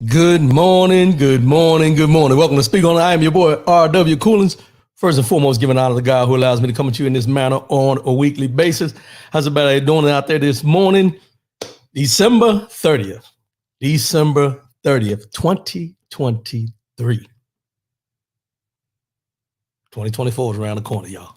Good morning, good morning, good morning. Welcome to Speak On. I am your boy, R.W. Coolins. First and foremost, giving honor to God who allows me to come to you in this manner on a weekly basis. How's everybody doing out there this morning? December 30th, 2023. 2024 is around the corner, y'all.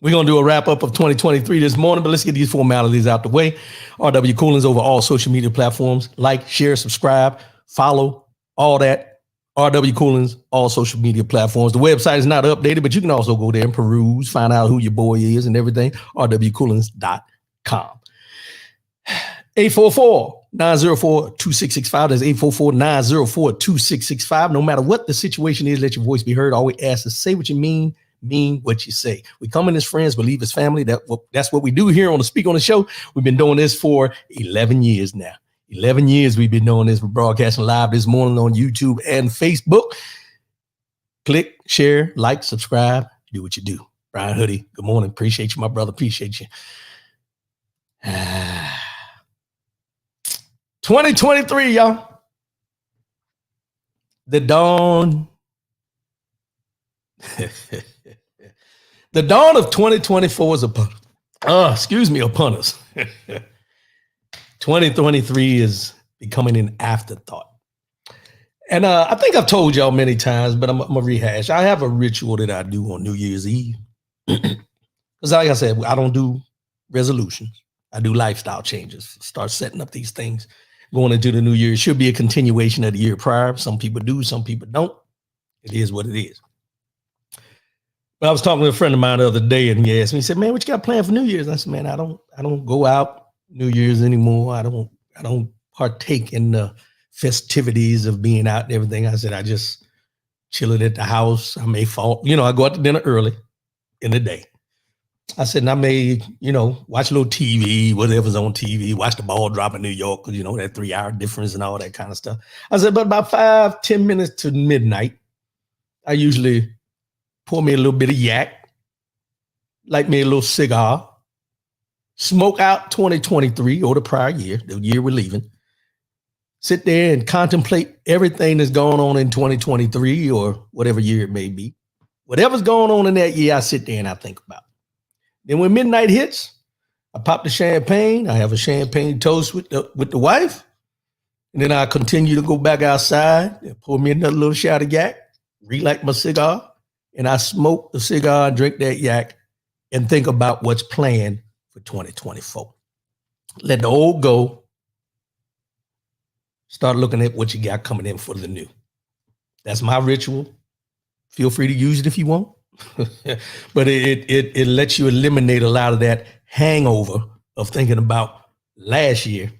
We're going to do a wrap-up of 2023 this morning, but let's get these formalities out the way. R.W. Coolins over all social media platforms. Like, share, subscribe, follow, all that. R.W. Coolins, all social media platforms. The website is not updated, but you can also go there and peruse, find out who your boy is and everything. rwcoolins.com. 844-904-2665. That's 844-904-2665. No matter what the situation is, let your voice be heard. Always ask to say what you mean what you say. We come in as friends, believe as family. That's what we do here on the Speak On the Show. We've been doing this for 11 years now. 11 years we've been doing this. We're broadcasting live this morning on YouTube and Facebook. Click, share, like, subscribe, do what you do. Brian Hoodie, good morning. Appreciate you, my brother. Appreciate you. 2023, y'all. The dawn. The dawn of 2024 is upon us. 2023 is becoming an afterthought. And I think I've told y'all many times, but I'm going to rehash. I have a ritual that I do on New Year's Eve. Because like I said, I don't do resolutions. I do lifestyle changes. Start setting up these things going into the new year. It should be a continuation of the year prior. Some people do, some people don't. It is what it is. But I was talking to a friend of mine the other day, and he asked me, he said, man, what you got planned for New Year's? And I said, man, I don't go out New Year's anymore. I don't partake in the festivities of being out and everything. I said, I just chill it at the house. I may fall, I go out to dinner early in the day. I said, and I may, watch a little TV, whatever's on TV, watch the ball drop in New York, because, that 3-hour difference and all that kind of stuff. I said, but about 5-10 minutes to midnight, I usually pour me a little bit of yak, light me a little cigar, smoke out 2023 or the prior year, the year we're leaving, sit there and contemplate everything that's going on in 2023 or whatever year it may be. Whatever's going on in that year, I sit there and I think about. Then when midnight hits, I pop the champagne. I have a champagne toast with the wife. And then I continue to go back outside and pour me another little shot of yak, relight my cigar, and I smoke the cigar, drink that yak, and think about what's planned for 2024. Let the old go. start looking at what you got coming in for the new. That's my ritual. Feel free to use it if you want. But it lets you eliminate a lot of that hangover of thinking about last year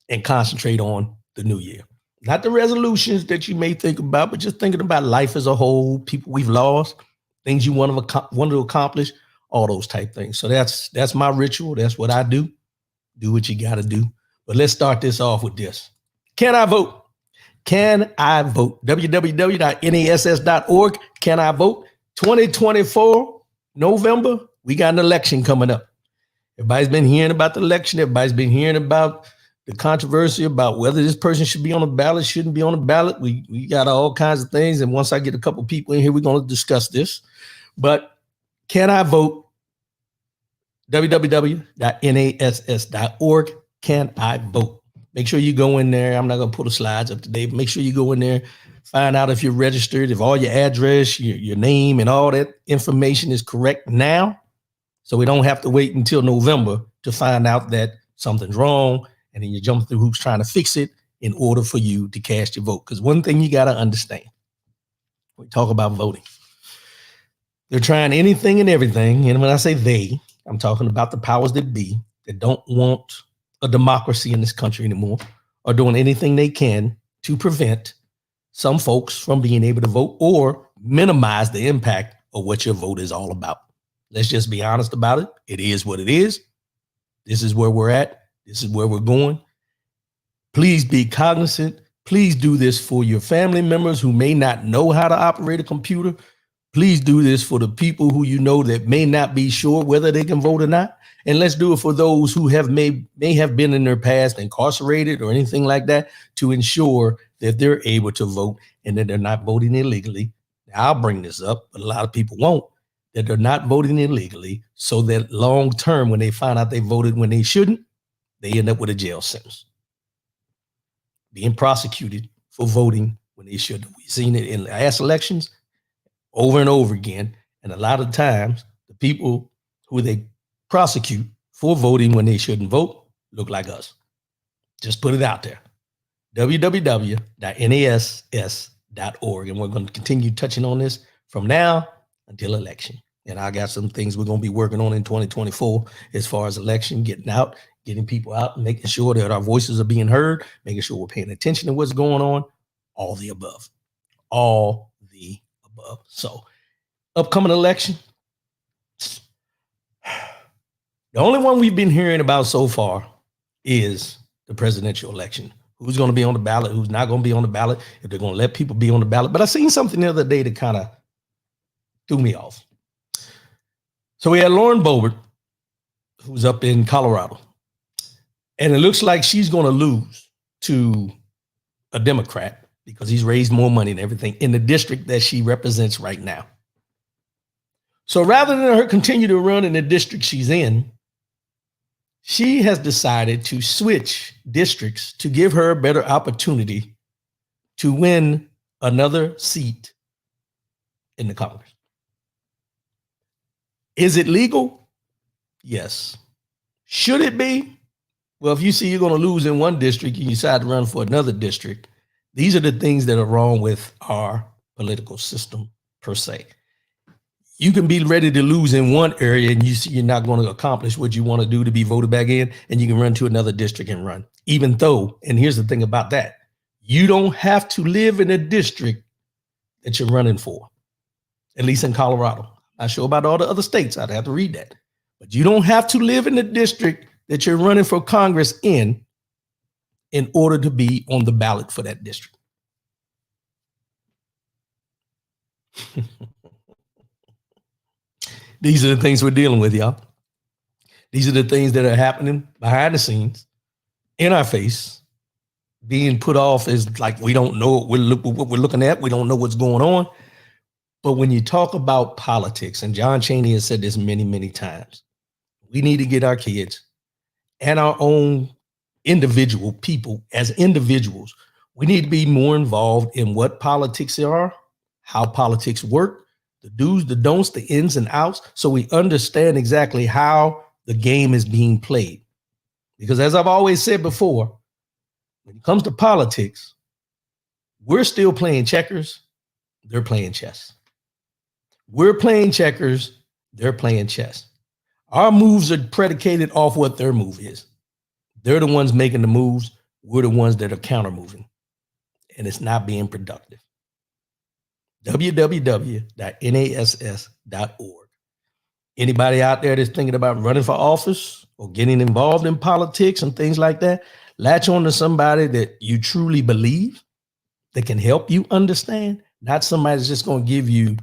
and concentrate on the new year. Not the resolutions that you may think about, but just thinking about life as a whole, people we've lost, things you want to accomplish, all those type things. So that's my ritual. That's what I do. Do what you got to do. But let's start this off with this. Can I vote? Can I vote? www.nass.org. Can I vote? 2024, November, we got an election coming up. Everybody's been hearing about the election. Everybody's been hearing about the controversy about whether this person should be on the ballot, shouldn't be on the ballot. We got all kinds of things. And once I get a couple people in here, we're going to discuss this. But can I vote? www.nass.org. Can I vote? Make sure you go in there. I'm not going to pull the slides up today. But make sure you go in there, find out if you're registered, if all your address, your name, and all that information is correct now. So we don't have to wait until November to find out that something's wrong. And then you jump through hoops trying to fix it in order for you to cast your vote. Because one thing you got to understand, we talk about voting. They're trying anything and everything. And when I say they, I'm talking about the powers that be that don't want a democracy in this country anymore, are doing anything they can to prevent some folks from being able to vote or minimize the impact of what your vote is all about. Let's just be honest about it. It is what it is. This is where we're at. This is where we're going. Please be cognizant. Please do this for your family members who may not know how to operate a computer. Please do this for the people who you know that may not be sure whether they can vote or not. And let's do it for those who may have been in their past incarcerated or anything like that to ensure that they're able to vote and that they're not voting illegally. Now, I'll bring this up, but a lot of people won't, that they're not voting illegally so that long term, when they find out they voted when they shouldn't, they end up with a jail sentence, being prosecuted for voting when they shouldn't. We've seen it in last elections over and over again. And a lot of times, the people who they prosecute for voting when they shouldn't vote look like us. Just put it out there. www.nass.org. And we're going to continue touching on this from now until election. And I got some things we're going to be working on in 2024 as far as election, getting people out and making sure that our voices are being heard, making sure we're paying attention to what's going on, all the above. All the above. So, upcoming election. The only one we've been hearing about so far is the presidential election. Who's going to be on the ballot, who's not going to be on the ballot, if they're going to let people be on the ballot. But I seen something the other day that kind of threw me off. So we had Lauren Boebert, who's up in Colorado. And it looks like she's going to lose to a Democrat because he's raised more money and everything in the district that she represents right now. So rather than her continue to run in the district she's in, she has decided to switch districts to give her a better opportunity to win another seat in the Congress. Is it legal? Yes. Should it be? Well, if you see you're going to lose in one district, you decide to run for another district. These are the things that are wrong with our political system per se. You can be ready to lose in one area and you see you're not going to accomplish what you want to do to be voted back in, and you can run to another district and run. Even though, and here's the thing about that, you don't have to live in a district that you're running for, at least in Colorado. I'm not sure about all the other states. I'd have to read that. But you don't have to live in the district that you're running for Congress in order to be on the ballot for that district. These are the things we're dealing with, y'all. These are the things that are happening behind the scenes, in our face, being put off as like we don't know what we're looking at. We don't know what's going on. But when you talk about politics, and John Chaney has said this many, many times, we need to get our kids and our own individual people as individuals. We need to be more involved in what politics are, how politics work, the do's, the don'ts, the ins and outs, so we understand exactly how the game is being played. Because as I've always said before, when it comes to politics, we're still playing checkers. They're playing chess. We're playing checkers. They're playing chess. Our moves are predicated off what their move is. They're the ones making the moves. We're the ones that are counter moving. And it's not being productive. www.nass.org. Anybody out there that's thinking about running for office or getting involved in politics and things like that, latch on to somebody that you truly believe that can help you understand, not somebody that's just going to give you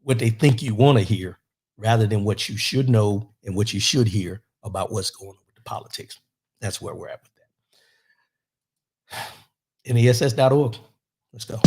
what they think you want to hear rather than what you should know and what you should hear about what's going on with the politics. That's where we're at with that. NASS.org. Let's go.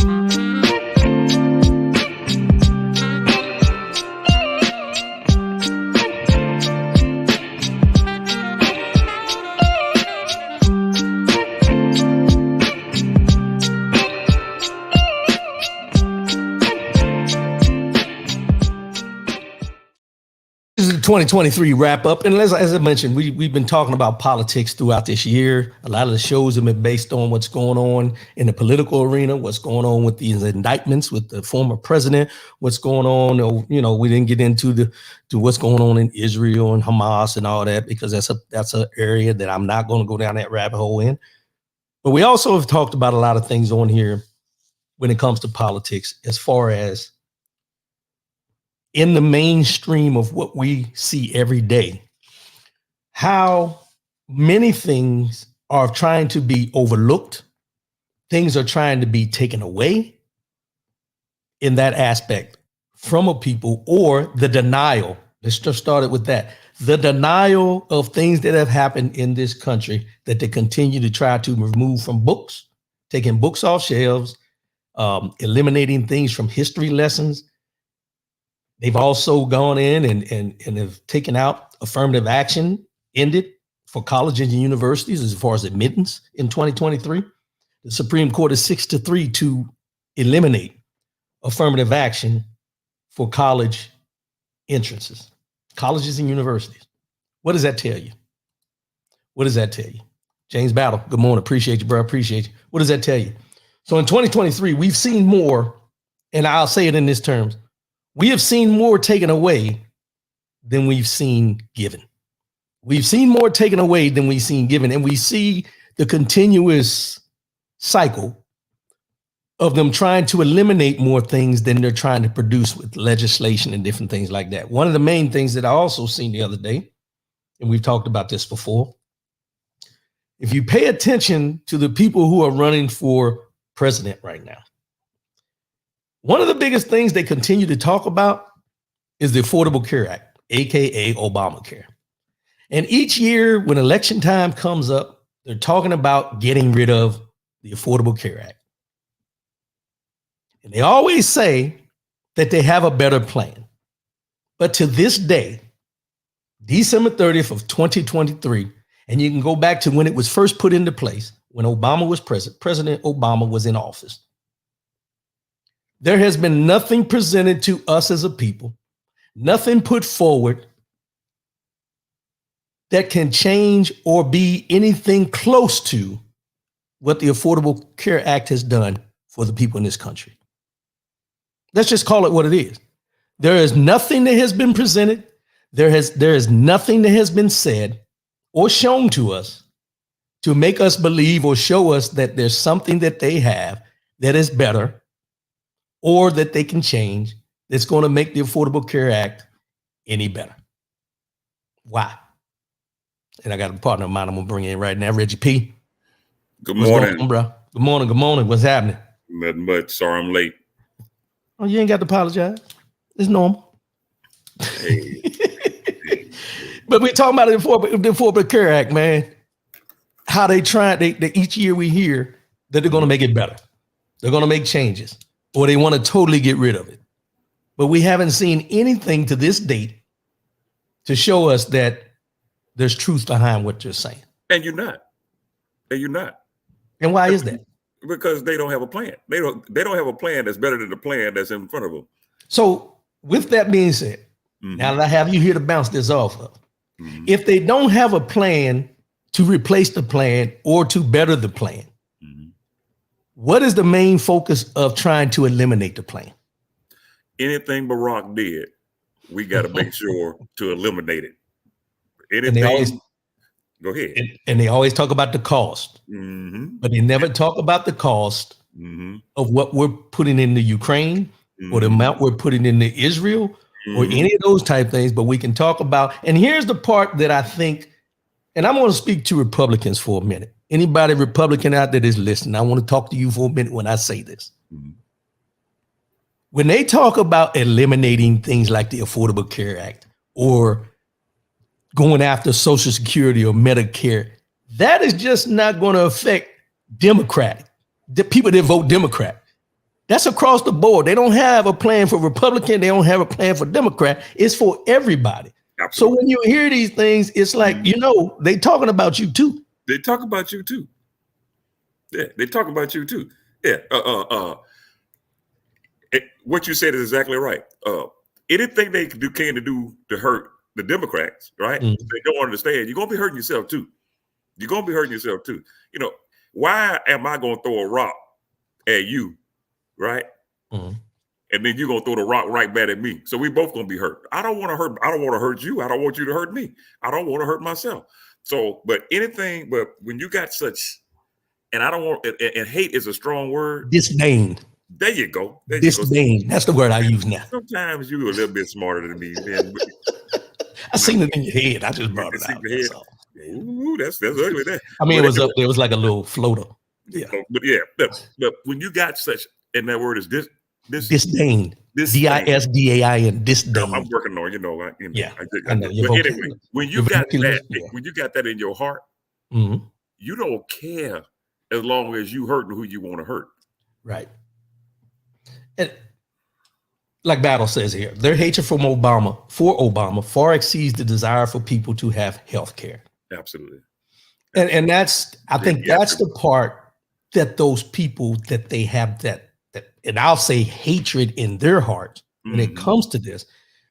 This is the 2023 wrap up. And as I mentioned, we've been talking about politics throughout this year. A lot of the shows have been based on what's going on in the political arena, what's going on with these indictments with the former president, what's going on. You know, we didn't get into what's going on in Israel and Hamas and all that, because that's an area that I'm not going to go down that rabbit hole in. But we also have talked about a lot of things on here when it comes to politics, as far as in the mainstream of what we see every day, how many things are trying to be overlooked, things are trying to be taken away in that aspect from a people, or the denial. Let's just start it with that. The denial of things that have happened in this country that they continue to try to remove from books, taking books off shelves, eliminating things from history lessons. They've also gone in and have taken out affirmative action, ended for colleges and universities as far as admittance in 2023. The Supreme Court is 6-3 to eliminate affirmative action for college entrances, colleges and universities. What does that tell you? What does that tell you? James Battle, good morning. Appreciate you, bro. Appreciate you. What does that tell you? So in 2023, we've seen more, and I'll say it in this terms. We have seen more taken away than we've seen given. We've seen more taken away than we've seen given. And we see the continuous cycle of them trying to eliminate more things than they're trying to produce with legislation and different things like that. One of the main things that I also seen the other day, and we've talked about this before, if you pay attention to the people who are running for president right now, one of the biggest things they continue to talk about is the Affordable Care Act, AKA Obamacare. And each year when election time comes up, they're talking about getting rid of the Affordable Care Act. And they always say that they have a better plan. But to this day, December 30th of 2023, and you can go back to when it was first put into place, when Obama was President Obama was in office. There has been nothing presented to us as a people, nothing put forward that can change or be anything close to what the Affordable Care Act has done for the people in this country. Let's just call it what it is. There is nothing that has been presented. There is nothing that has been said or shown to us to make us believe or show us that there's something that they have that is better or that they can change that's going to make the Affordable Care Act any better. Why? And I got a partner of mine I'm going to bring in right now, Reggie P. Good morning. What's going on, bro? Good morning. Good morning. What's happening? Nothing much. Sorry I'm late. Oh, you ain't got to apologize. It's normal. Hey. But we're talking about the Affordable Care Act, man. How they each year we hear that they're going to make it better. They're going to make changes, or they want to totally get rid of it. But we haven't seen anything to this date to show us that there's truth behind what you're saying. And you're not. And why is that? Because they don't have a plan. They don't have a plan that's better than the plan that's in front of them. So with that being said, now that I have you here to bounce this off of, if they don't have a plan to replace the plan or to better the plan, What is the main focus of trying to eliminate the plan? Anything Barack did, we got to make sure to eliminate it. And they always Anything, go ahead. and they always talk about the cost, but they never talk about the cost of what we're putting into Ukraine or the amount we're putting into Israel or any of those type things. But we can talk about, and here's the part that I think, and I'm going to speak to Republicans for a minute. Anybody Republican out there that's listening, I want to talk to you for a minute when I say this. When they talk about eliminating things like the Affordable Care Act or going after Social Security or Medicare, that is just not going to affect the people that vote Democrat. That's across the board. They don't have a plan for Republican. They don't have a plan for Democrat. It's for everybody. Absolutely. So when you hear these things, it's like, they talking about you too. They talk about you too. Yeah, they talk about you too. Yeah. What you said is exactly right. Anything they can do to hurt the Democrats, right? They don't understand. You're gonna be hurting yourself too. You're gonna be hurting yourself too. Why am I gonna throw a rock at you, right? And then you're gonna throw the rock right back at me. So we both gonna be hurt. I don't want to hurt you. I don't want you to hurt me. I don't want to hurt myself. So, but when you got such, and I don't want, and hate is a strong word. Disdain. There you go. Disdain. That's the word I use now. Sometimes you're a little bit smarter than me, man. I seen it in your head. I just brought it out. Ooh, that's ugly. I mean, it was up there. It was like a little floater. Yeah. But when you got such, and that word is disdain. Disdain. Disdain. I'm working on, I know. But anyway, when you got that in your heart, you don't care as long as you hurting who you want to hurt. Right. And like Battle says here, their hatred for Obama far exceeds the desire for people to have health care. Absolutely. And that's, I think that's the part that those people that they have that, and I'll say hatred in their hearts when it comes to this,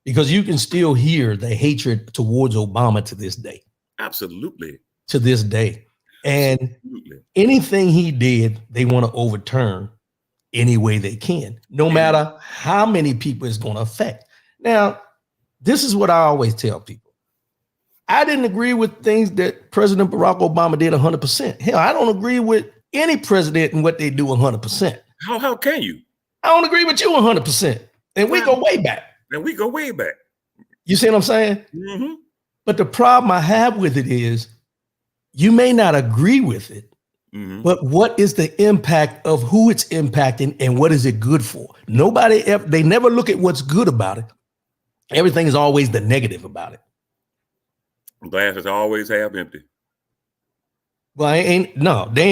because you can still hear the hatred towards Obama to this day. Absolutely. To this day. And anything he did, they want to overturn any way they can, no matter how many people it's going to affect. Now, this is what I always tell people. I didn't agree with things that President Barack Obama did 100%. Hell, I don't agree with any president and what they do 100%. How can you? I don't agree with you 100%. And we go way back. You see what I'm saying? But the problem I have with it is you may not agree with it, but what is the impact of who it's impacting and what is it good for? They never look at what's good about it. Everything is always the negative about it. Glass is always half empty. Well, there ain't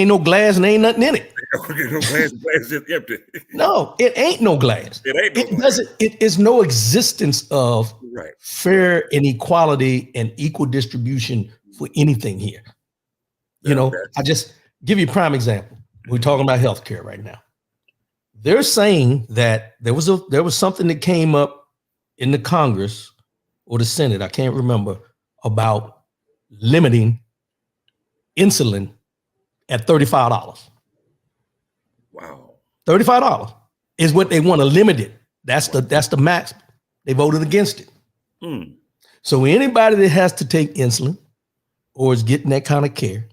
no glass and ain't nothing in it. No glass is empty. No, it ain't no glass. It is no existence of fair and equality and equal distribution for anything here. I just give you a prime example. We're talking about healthcare right now. They're saying that there was something that came up in the Congress or the Senate, I can't remember, about limiting insulin at $35. Wow. $35 is what they want to limit it. That's the max. They voted against it. So anybody that has to take insulin or is getting that kind of care,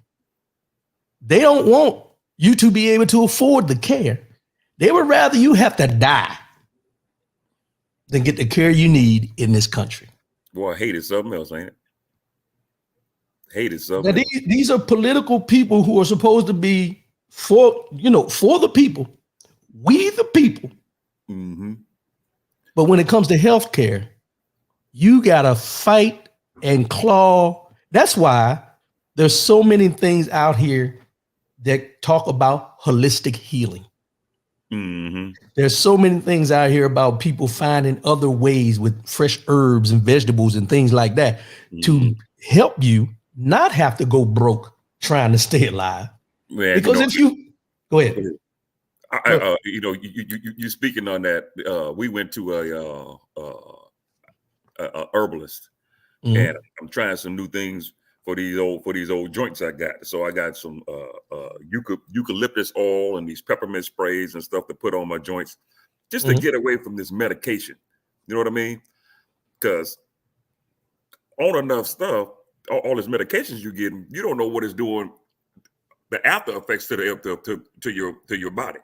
they don't want you to be able to afford the care. They would rather you have to die than get the care you need in this country. Boy, hate is something else, ain't it? Hate is something else. These are political people who are supposed to be for the people. We the people. But when it comes to health care, you got to fight and claw. That's why there's so many things out here that talk about holistic healing. There's so many things out here about people finding other ways with fresh herbs and vegetables and things like that to help you not have to go broke trying to stay alive. Man, because if you go ahead. You speaking on that. We went to a herbalist, and I'm trying some new things for these old joints I got. So I got some eucalyptus oil and these peppermint sprays and stuff to put on my joints just to get away from this medication. You know what I mean? Because on enough stuff, all this medications you're getting, you don't know what it's doing, the after effects to your body.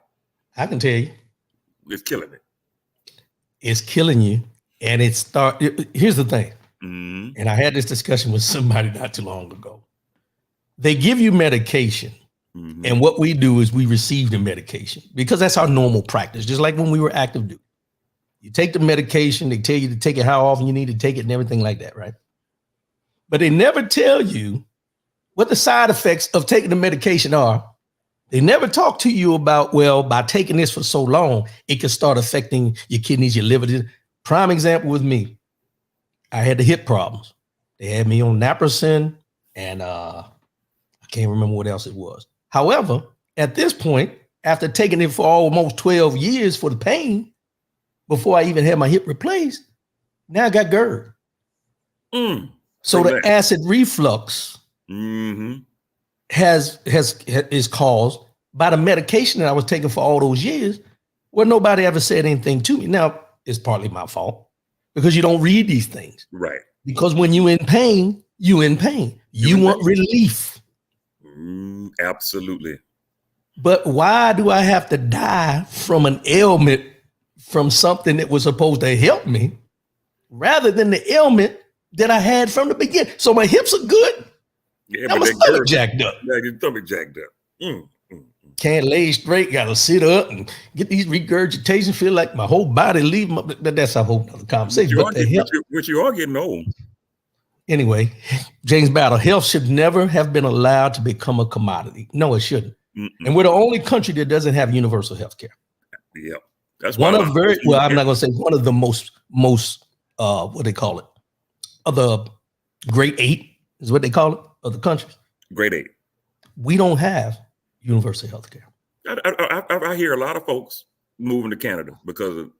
I can tell you. It's killing it. It's killing you. And here's the thing. And I had this discussion with somebody not too long ago. They give you medication. And what we do is we receive the medication because that's our normal practice. Just like when we were active duty. You take the medication, they tell you to take it how often you need to take it and everything like that, right? But they never tell you what the side effects of taking the medication are. They never talk to you about, well, by taking this for so long, it can start affecting your kidneys, your liver. Prime example with me, I had the hip problems. They had me on naproxen and I can't remember what else it was. However, at this point, after taking it for almost 12 years for the pain, before I even had my hip replaced, now I got GERD. So the acid reflux is caused by the medication that I was taking for all those years, where nobody ever said anything to me. Now, it's partly my fault because you don't read these things. Right. Because when you're in pain, you in pain. You want relief. Absolutely. But why do I have to die from an ailment, from something that was supposed to help me, rather than the ailment that I had from the beginning? So my hips are good. Yeah, but my stomach jacked up. Yeah, your stomach jacked up. Can't lay straight, gotta sit up and get these regurgitations, feel like my whole body leaving. But that's a whole other conversation. But you are getting old. Anyway, James Battle, health should never have been allowed to become a commodity. No, it shouldn't. And we're the only country that doesn't have universal health care. Yeah. That's one of I'm not gonna say one of the most what they call it, of the great 8 is what they call it, of the countries. Great 8. We don't have universal health care. I hear a lot of folks moving to Canada because of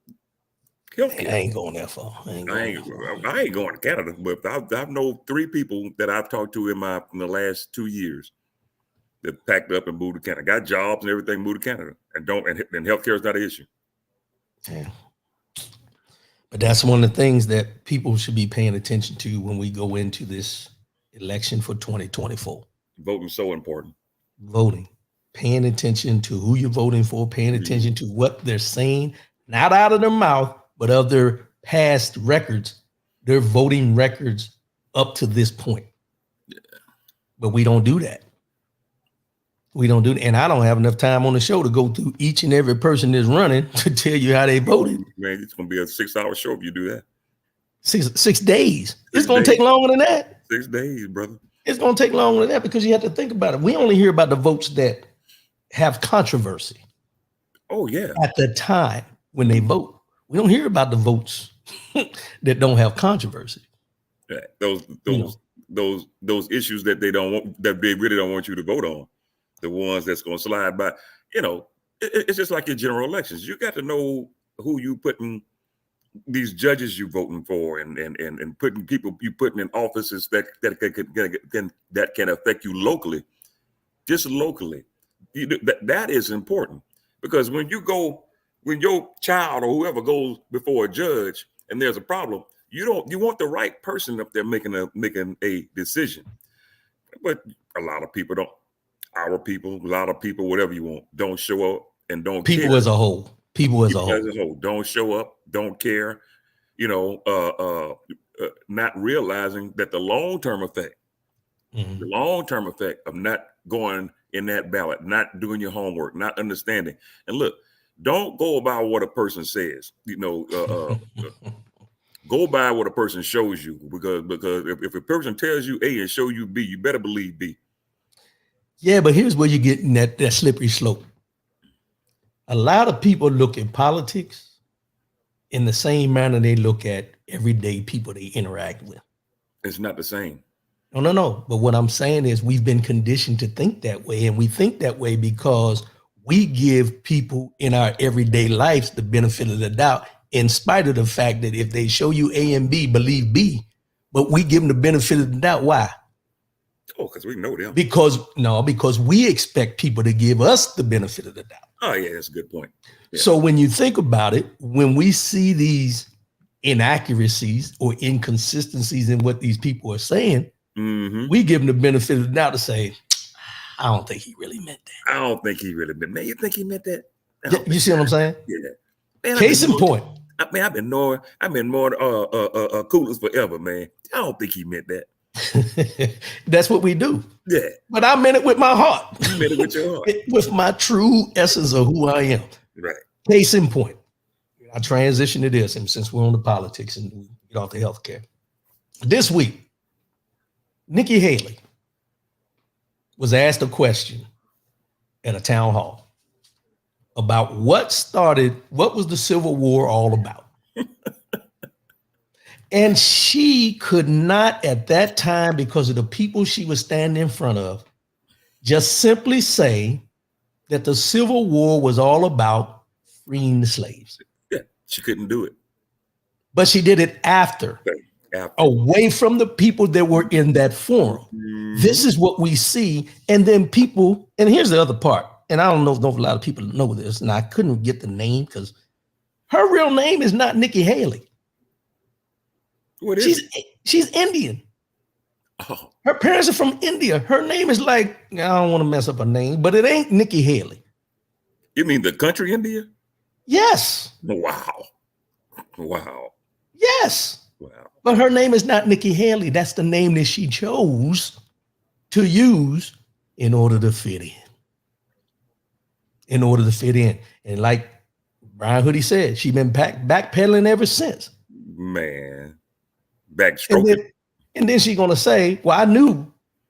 health care. I ain't going that far. I ain't going to Canada, but I've known 3 people that I've talked to in the last 2 years that packed up and moved to Canada, got jobs and everything, moved to Canada, and healthcare is not an issue. Yeah. But that's one of the things that people should be paying attention to when we go into this election for 2024. Voting is so important. Voting, paying attention to who you're voting for, paying attention to what they're saying, not out of their mouth, but of their past records, their voting records up to this point. Yeah. But we don't do that. We don't do that. And I don't have enough time on the show to go through each and every person that's running to tell you how they voted. Man, it's going to be a 6-hour show if you do that. 6 days. It's going to take longer than that. 6 days, brother. It's going to take longer than that because you have to think about it. We only hear about the votes that have controversy. Oh, yeah. At the time when they vote. We don't hear about the votes that don't have controversy. Yeah, those issues that they really don't want you to vote on. The ones that's going to slide by, it's just like your general elections. You got to know who you putting, these judges you voting for, and putting people you putting in offices that can affect you locally, just locally. That is important because when your child or whoever goes before a judge and there's a problem, you want the right person up there making a decision. But a lot of people don't. Our people, a lot of people, whatever you want, don't show up and don't care. People as a whole don't show up, don't care, not realizing that the long-term effect of not going in that ballot, not doing your homework, not understanding. And look, don't go by what a person says, go by what a person shows you, because if a person tells you A and show you B, you better believe B. Yeah, but here's where you get in that slippery slope. A lot of people look at politics in the same manner they look at everyday people they interact with. It's not the same. No. But what I'm saying is we've been conditioned to think that way. And we think that way because we give people in our everyday lives the benefit of the doubt, in spite of the fact that if they show you A and B, believe B. But we give them the benefit of the doubt. Why? Oh, because we know them. Because we expect people to give us the benefit of the doubt. Oh, yeah, that's a good point. Yeah. So when you think about it, when we see these inaccuracies or inconsistencies in what these people are saying, we give them the benefit of the doubt to say, I don't think he really meant that. I don't think he really meant that. Man, you think he meant that? You see what I'm saying? Yeah. Man, Case in point. I mean, I've been more coolers forever, man. I don't think he meant that. That's what we do. Yeah. But I meant it with my heart. You meant it with your heart. With my true essence of who I am. Right. Case in point. I transition to this, and since we're on the politics and we get off the healthcare. This week, Nikki Haley was asked a question at a town hall about what was the Civil War all about? And she could not at that time, because of the people she was standing in front of, just simply say that the Civil War was all about freeing the slaves. Yeah, she couldn't do it. But she did it after. Away from the people that were in that forum. This is what we see. And then people, and here's the other part, and I don't know if a lot of people know this, and I couldn't get the name because her real name is not Nikki Haley. What is she's Indian. Oh. Her parents are from India. Her name is I don't want to mess up her name, but it ain't Nikki Haley. You mean the country India? Yes. Wow. Yes. Wow. But her name is not Nikki Haley. That's the name that she chose to use in order to fit in. And like Brian Hoodie said, she's been backpedaling ever since. Man. Backstroking. And then she's going to say, well,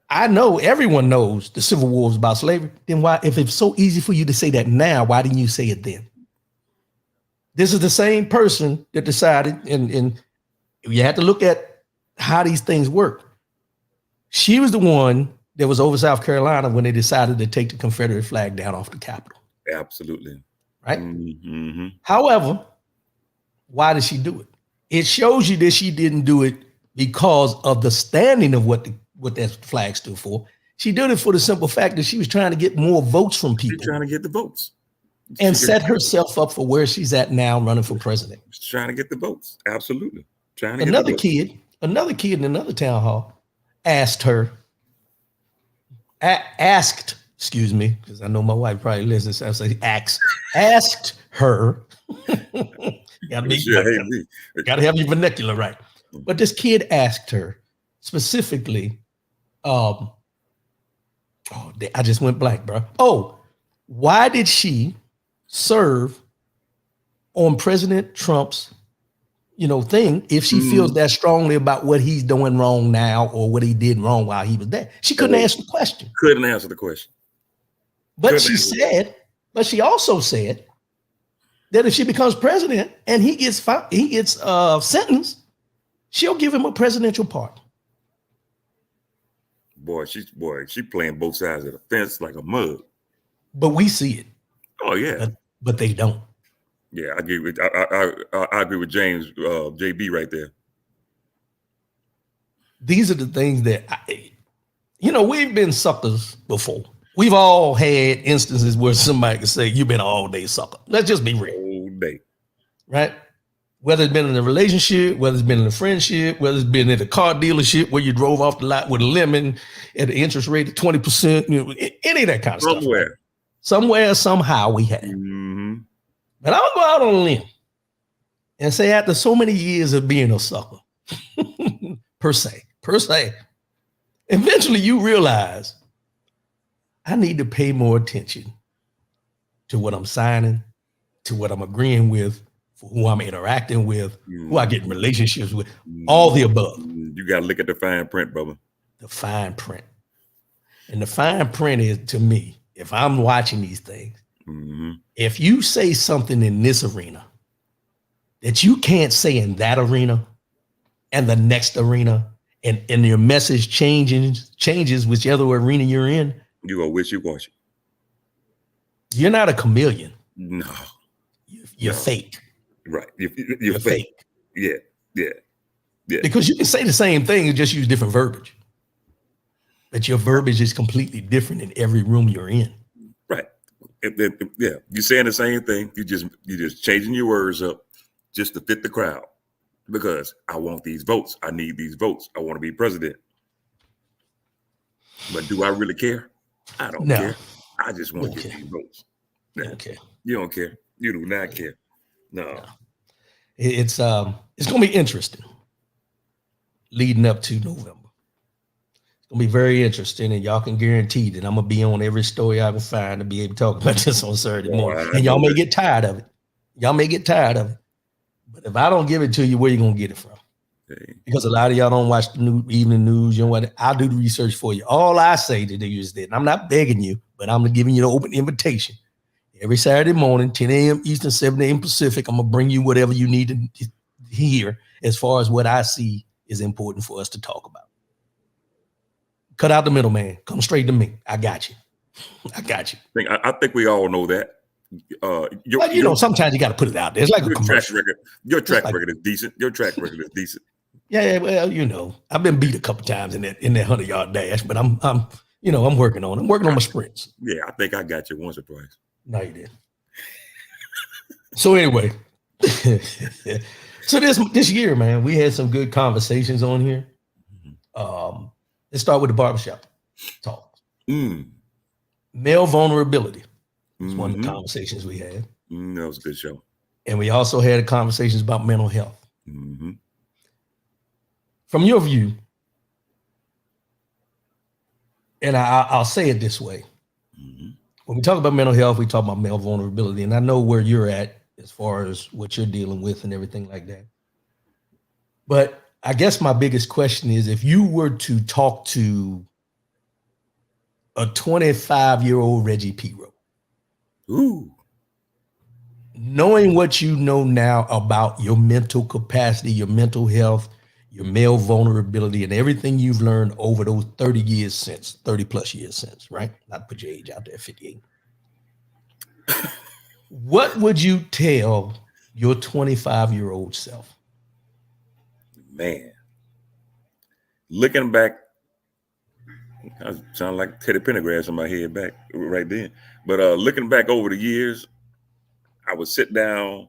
I know everyone knows the Civil War was about slavery. Then why, if it's so easy for you to say that now, why didn't you say it then? This is the same person that decided, and you have to look at how these things work. She was the one that was over South Carolina when they decided to take the Confederate flag down off the Capitol. Absolutely. Right? Mm-hmm. However, why did she do it? It shows you that she didn't do it because of the standing of what that flag stood for. She did it for the simple fact that she was trying to get more votes from people. She's trying to get the votes. And set herself up for where she's at now running for president. She's trying to get the votes. Absolutely. Another kid in another town hall asked, excuse me, because I know my wife probably listens, so I say asked her. Gotta have your vernacular right. But this kid asked her specifically, I just went blank, bro. Oh, why did she serve on President Trump's, thing if she feels that strongly about what he's doing wrong now or what he did wrong while he was there? She couldn't answer the question. Couldn't answer the question. But she also said that if she becomes president and he gets sentenced, she'll give him a presidential pardon. Boy, she's playing both sides of the fence like a mug. But we see it. Oh yeah, but they don't. Yeah, I agree with James JB right there. These are the things that we've been suckers before. We've all had instances where somebody can say, "You've been an all-day sucker." Let's just be real. All day, right? Whether it's been in a relationship, whether it's been in a friendship, whether it's been at a car dealership where you drove off the lot with a lemon at an interest rate of 20%, any of that kind of stuff. Somewhere, somehow we had. Mm-hmm. But I'll go out on a limb and say after so many years of being a sucker, per se, eventually you realize I need to pay more attention to what I'm signing, to what I'm agreeing with, for who I'm interacting with, who I get in relationships with, all the above. You got to look at the fine print, brother. The fine print. And the fine print is, to me, if I'm watching these things, if you say something in this arena that you can't say in that arena and the next arena, and your message changes whichever arena you're in, you're going to wishy-washy. You're not a chameleon. No. You're fake. Right. You're fake. Yeah. Because you can say the same thing and just use different verbiage. but your verbiage is completely different in every room you're in. Right. Yeah, you're saying the same thing. You're just changing your words up just to fit the crowd because I want these votes. I need these votes. I want to be president. But do I really care? I don't care. I just want to get these votes. You don't care. You don't care. You do not care. No. It's going to be interesting leading up to November. It's going to be very interesting, and y'all can guarantee that I'm going to be on every story I can find to be able to talk about this on Saturday morning. And y'all may get tired of it. Y'all may get tired of it. But if I don't give it to you, where you going to get it from? Okay. Because a lot of y'all don't watch the evening news. You know what? I'll do the research for you. All I say to you is that, and I'm not begging you, but I'm giving you an open invitation. Every Saturday morning, 10 a.m. Eastern, 7 a.m. Pacific, I'm going to bring you whatever you need to hear as far as what I see is important for us to talk about. Cut out the middleman. Come straight to me. I got you. I got you. I think we all know that. Sometimes you got to put it out there. It's like a commercial. Your track record is decent. Your track record is decent. Yeah, well, I've been beat a couple times in that 100-yard dash, but I'm working on it. I'm working on my sprints. Yeah, I think I got you once or twice. No, you didn't. So anyway, so this year, man, we had some good conversations on here. Let's start with the barbershop talk. Male vulnerability was one of the conversations we had. That was a good show. And we also had conversations about mental health. From your view, and I'll say it this way. When we talk about mental health, we talk about male vulnerability. And I know where you're at as far as what you're dealing with and everything like that. But I guess my biggest question is, if you were to talk to a 25-year-old Reggie Pirro, knowing what you know now about your mental capacity, your mental health, your male vulnerability, and everything you've learned over those 30 plus years since, right? Not to put your age out there, 58. What would you tell your 25-year-old self? Man, looking back, I sound like Teddy Pendergrass in my head back right then. But looking back over the years, I would sit down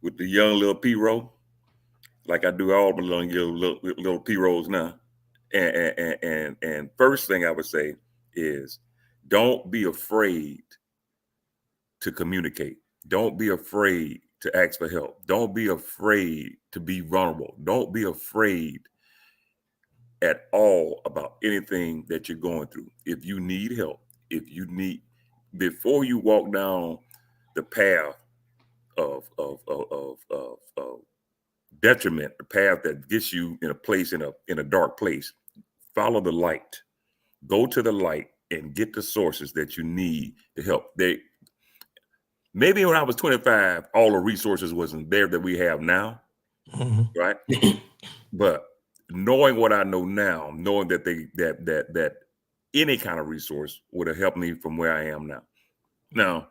with the young little P-Row, like I do all my little P-Rows now. And first thing I would say is, don't be afraid to communicate. Don't be afraid to ask for help. Don't be afraid to be vulnerable. Don't be afraid at all about anything that you're going through. If you need help, before you walk down the path of detriment, the path that gets you in a place, in a dark place, follow the light. Go to the light and get the sources that you need to help. Maybe when I was 25, all the resources wasn't there that we have now, right? But knowing what I know now, knowing that that any kind of resource would have helped me from where I am now. Now,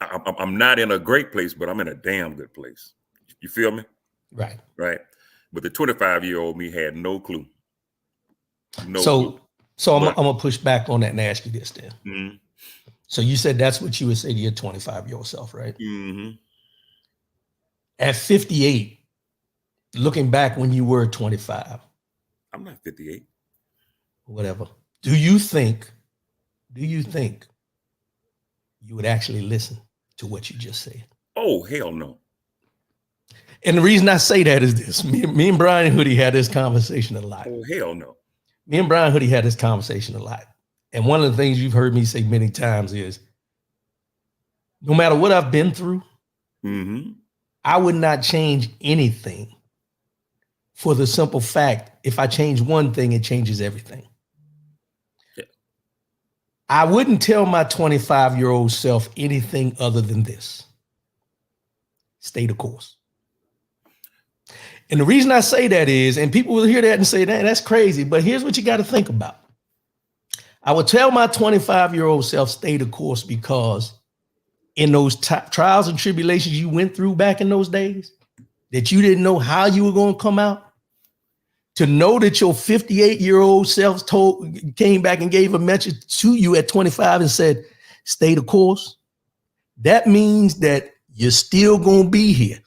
I'm not in a great place, but I'm in a damn good place. You feel me? Right. Right. But the 25-year-old me had no clue. So I'm gonna push back on that and ask you this then. So you said that's what you would say to your 25-year-old self, right? At 58, looking back when you were 25. I'm not 58. Whatever. Do you think you would actually listen to what you just said? Oh, hell no. And the reason I say that is this. Me and Brian Hoodie had this conversation a lot. Oh, hell no. Me and Brian Hoodie had this conversation a lot. And one of the things you've heard me say many times is, no matter what I've been through, I would not change anything, for the simple fact, if I change one thing, it changes everything. Yeah. I wouldn't tell my 25-year-old self anything other than this. Stay the course. And the reason I say that is, and people will hear that and say, that's crazy, but here's what you got to think about. I would tell my 25-year-old self, stay the course, because in those trials and tribulations you went through back in those days that you didn't know how you were going to come out, To know that your 58-year-old self came back and gave a message to you at 25 and said, stay the course. That means that you're still going to be here.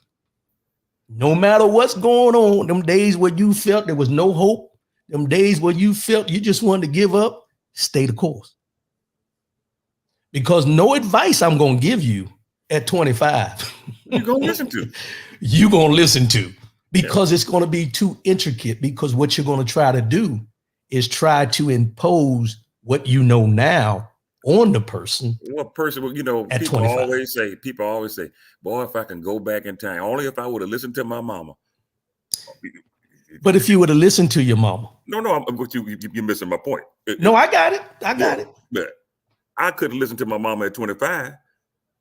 No matter what's going on, them days where you felt there was no hope, them days where you felt you just wanted to give up, stay the course. Because no advice I'm going to give you at 25. You're going to listen to. You're going to listen to. Because it's going to be too intricate, because what you're going to try to do is try to impose what you know now on the person. What person, you know, people always say, boy, if I can go back in time, only if I would have listened to my mama. But if you would have listened to your mama. No, you're missing my point. No, I got it. I got it. But I couldn't listen to my mama at 25,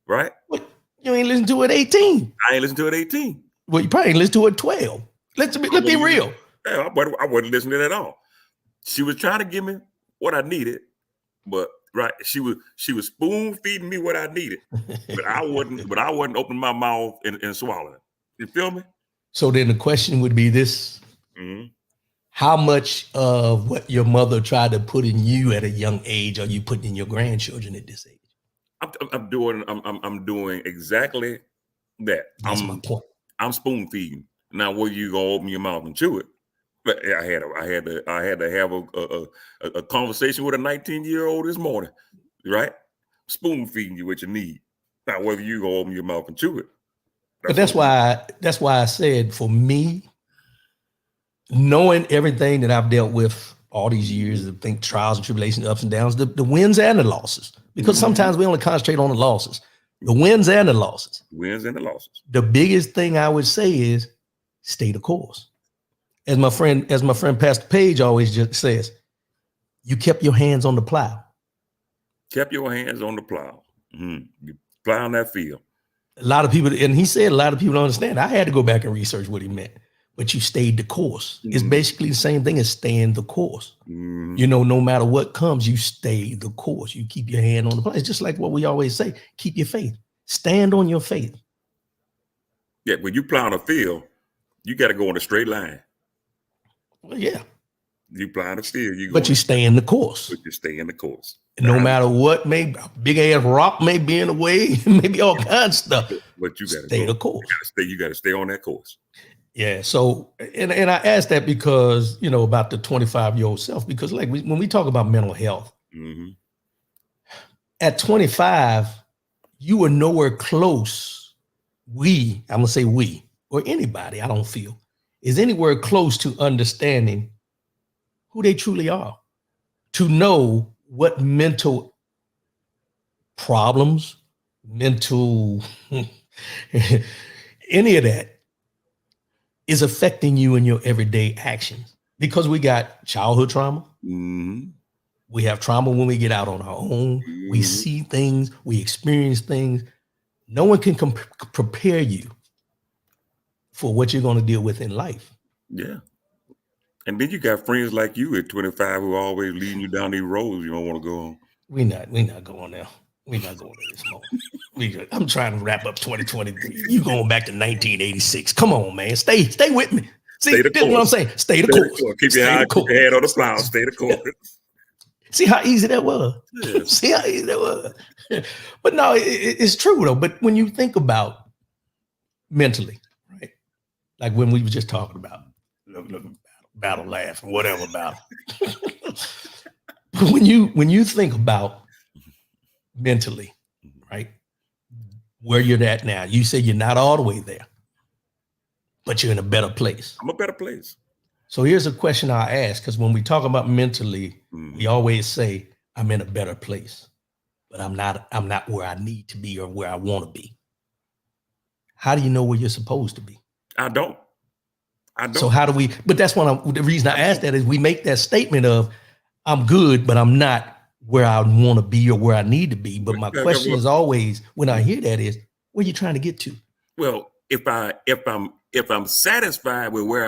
right? What? You ain't listened to it at 18. I ain't listened to it at 18. Well, you probably ain't listened to it at 12. Let's be real. Yeah, I wasn't listening at all. She was trying to give me what I needed, but right, she was spoon feeding me what I needed, but I wasn't opening my mouth and swallowing it. You feel me? So then the question would be this: how much of what your mother tried to put in you at a young age are you putting in your grandchildren at this age? I'm doing exactly that. That's my point. I'm spoon feeding. Now, whether you gonna open your mouth and chew it, but I had to have a conversation with a 19-year-old this morning, right? Spoon feeding you what you need. Now, whether you gonna open your mouth and chew it. But that's why I said, for me, knowing everything that I've dealt with all these years, I think trials and tribulations, ups and downs, the wins and the losses, because sometimes we only concentrate on the losses. The wins and the losses. Wins and the losses. The biggest thing I would say is stay the course. As my friend Pastor Page always just says, you kept your hands on the plow. Kept your hands on the plow. You plowing that field. A lot of people, and he said a lot of people don't understand. I had to go back and research what he meant. But you stayed the course. It's basically the same thing as staying the course. You know, no matter what comes, you stay the course. You keep your hand on the plow. It's just like what we always say, keep your faith. Stand on your faith. Yeah, when you plow a field, you got to go in a straight line. Well, yeah. You plow the field. But you stay in the course. But you stay in the course. No matter what, maybe a big ass rock may be in the way, maybe all kinds of stuff. But you got to stay the course. You got to stay on that course. Yeah. So, and I asked that because, you know, about the 25-year-old self, because like when we talk about mental health, at 25, you were nowhere close. I'm going to say we, or anybody, I don't feel, is anywhere close to understanding who they truly are, to know what mental problems, mental, any of that is affecting you in your everyday actions. Because we got childhood trauma. We have trauma when we get out on our own. We see things, we experience things. No one can prepare you for what you're going to deal with in life. Yeah. And then you got friends like you at 25 who are always leading you down these roads you don't want to go on. We're not going there. We're not going there this moment. I'm trying to wrap up 2023. You going back to 1986. Come on, man. Stay with me. See, this is what I'm saying. Stay the course. Keep your head on the plow. Stay the course. See how easy that was? Yeah. See how easy that was? But no, it's true though. But when you think about mentally, right? Like when we were just talking about battle, laugh, and whatever battle. But when you think about mentally, right? Where you're at now, you say you're not all the way there, but you're in a better place. I'm a better place. So here's a question I ask, because when we talk about mentally, we always say I'm in a better place, but I'm not where I need to be or where I want to be. How do you know where you're supposed to be? I don't. So how do we, but that's the reason I asked that is we make that statement of I'm good, but I'm not where I want to be or where I need to be. But my question is always, when I hear that, is where you trying to get to? Well, if I'm satisfied with where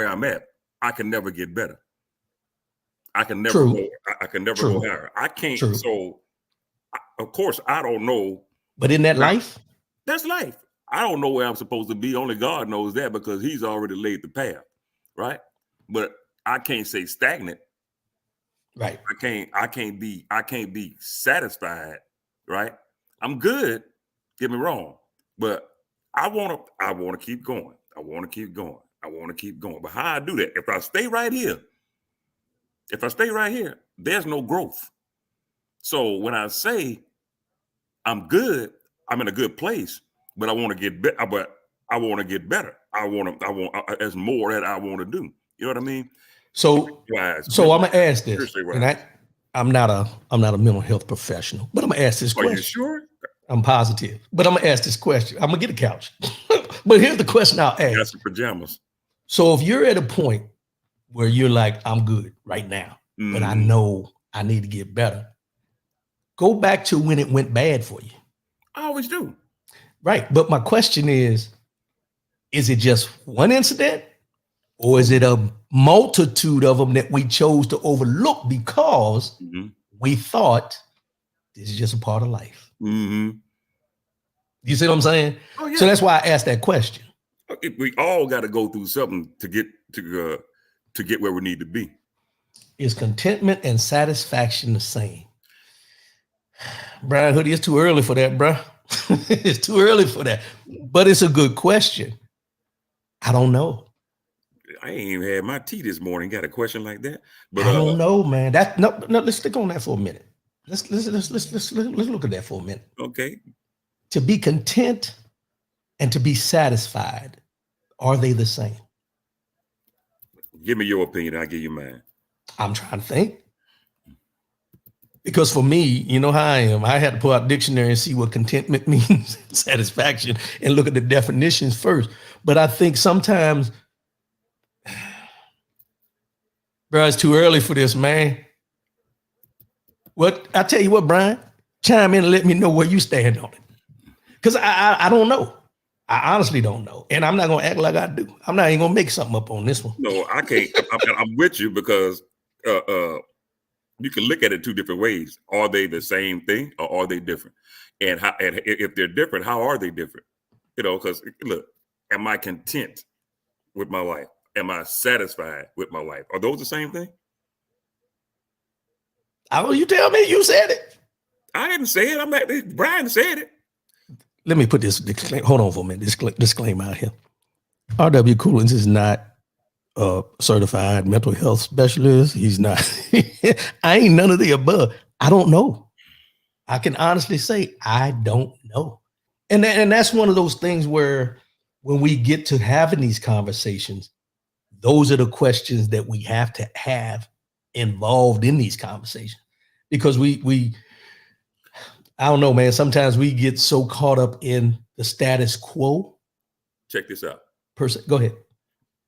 I'm at, I can never get better. I can never go higher. I can't. True. So of course I don't know. But in that life? That's life. I don't know where I'm supposed to be. Only God knows that, because he's already laid the path. Right. but I can't say stagnant. Right. I can't be satisfied, right? I'm good, get me wrong, but I want to keep going. I want to keep going. I want to keep going. But how I do that? If I stay right here, there's no growth. So when I say I'm good, I'm in a good place, but I want to get better. But I want to get better. There's more that I want to do. You know what I mean? So I'm gonna ask this, and I'm not a mental health professional, but I'm gonna ask this question. Are you sure? I'm positive, but I'm gonna ask this question. I'm gonna get a couch, but here's the question I'll ask. Got some pajamas. So if you're at a point where you're like, I'm good right now, but I know I need to get better, go back to when it went bad for you. I always do. Right, but my question is it just one incident? Or is it a multitude of them that we chose to overlook because we thought this is just a part of life? You see what I'm saying? Oh, yeah. So that's why I asked that question. We all got to go through something to get where we need to be. Is contentment and satisfaction the same? Brian Hoodie, it's too early for that, bro. It's too early for that. But it's a good question. I don't know. I ain't even had my tea this morning. Got a question like that, but I don't know, man. No. Let's stick on that for a minute. Let's look at that for a minute. Okay. To be content and to be satisfied, are they the same? Give me your opinion. I'll give you mine. I'm trying to think. Because for me, you know how I am. I had to pull out a dictionary and see what contentment means, satisfaction, and look at the definitions first. But I think sometimes, bro, it's too early for this, man. What I tell you what, Brian, chime in and let me know where you stand on it. Because I don't know. I honestly don't know. And I'm not going to act like I do. I'm not even going to make something up on this one. No, I can't. I'm with you because you can look at it two different ways. Are they the same thing or are they different? And if they're different, how are they different? You know, because look, am I content with my life? Am I satisfied with my life? Are those the same thing? I don't. You tell me. You said it. I didn't say it. Brian said it. Let me put this disclaimer. Hold on for a minute. Disclaimer out here. R.W. Coolins is not a certified mental health specialist. He's not. I ain't none of the above. I don't know. I can honestly say I don't know. And that's one of those things where when we get to having these conversations, those are the questions that we have to have involved in these conversations. Because we I don't know, man. Sometimes we get so caught up in the status quo. Check this out. Go ahead.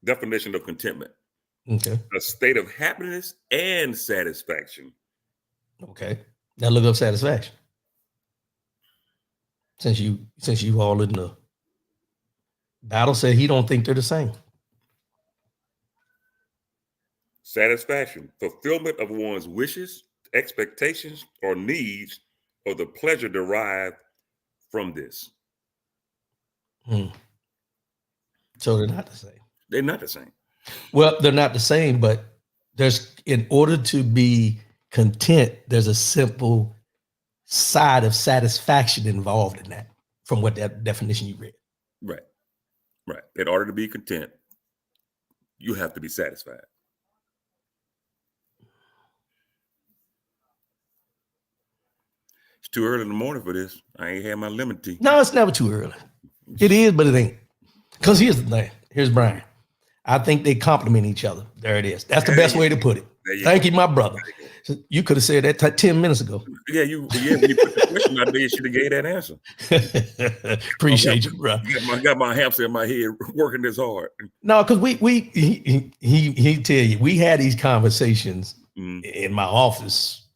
Definition of contentment. Okay. A state of happiness and satisfaction. Okay. Now look up satisfaction. Since you all in the battle, said he don't think they're the same. Satisfaction, fulfillment of one's wishes, expectations, or needs, or the pleasure derived from this. So they're not the same. They're not the same. Well, they're not the same, but in order to be content, there's a simple side of satisfaction involved in that from what that definition you read. Right. In order to be content, you have to be satisfied. It's too early in the morning for this. I ain't had my lemon tea. No, it's never too early. It is, but it ain't. Because here's the thing. Here's Brian. I think they complement each other. There it is. That's the best way to put it. Thank you, my brother. You could have said that 10 minutes ago. Yeah, when you put the question out there, you should have gave that answer. Appreciate you, bro. I got my hamster in my head working this hard. No, because he tell you, we had these conversations in my office.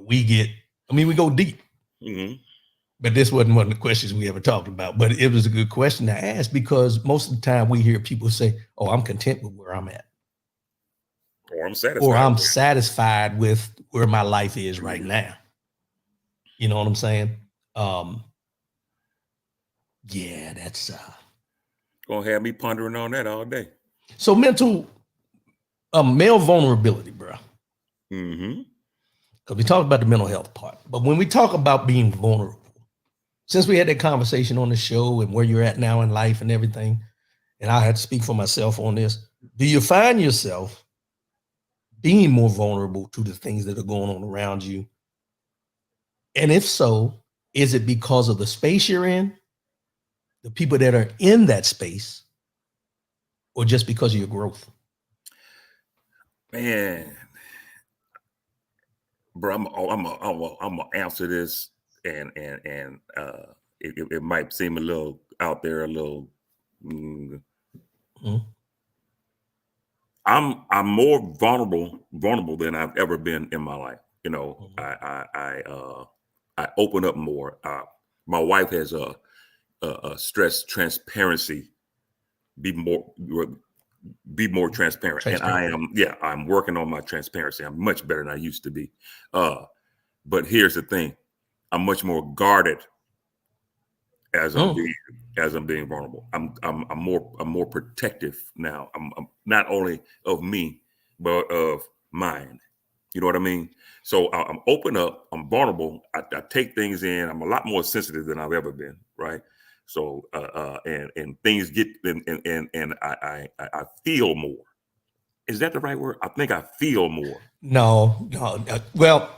We go deep. But this wasn't one of the questions we ever talked about. But it was a good question to ask because most of the time we hear people say, "Oh, I'm content with where I'm at." Or I'm satisfied. Or I'm satisfied with where my life is right now. You know what I'm saying? Yeah, that's gonna have me pondering on that all day. So mental Male vulnerability, bro. Mm-hmm. Because we talked about the mental health part. But when we talk about being vulnerable, since we had that conversation on the show and where you're at now in life and everything, and I had to speak for myself on this, do you find yourself being more vulnerable to the things that are going on around you? And if so, is it because of the space you're in, the people that are in that space, or just because of your growth? Man, bro, I'm gonna answer this, and it might seem a little out there, a little. Mm-hmm. I'm more vulnerable than I've ever been in my life. You know, I open up more. My wife has a stress transparency. Be more transparent. And I'm working on my transparency. I'm much better than I used to be. But here's the thing, I'm much more guarded as I'm being vulnerable. I'm more protective now. I'm not only of me, but of mine. You know what I mean? So I'm open up, I'm vulnerable, I take things in, I'm a lot more sensitive than I've ever been, right? So and things get and I feel more. Is that the right word? I think I feel more. No. Well,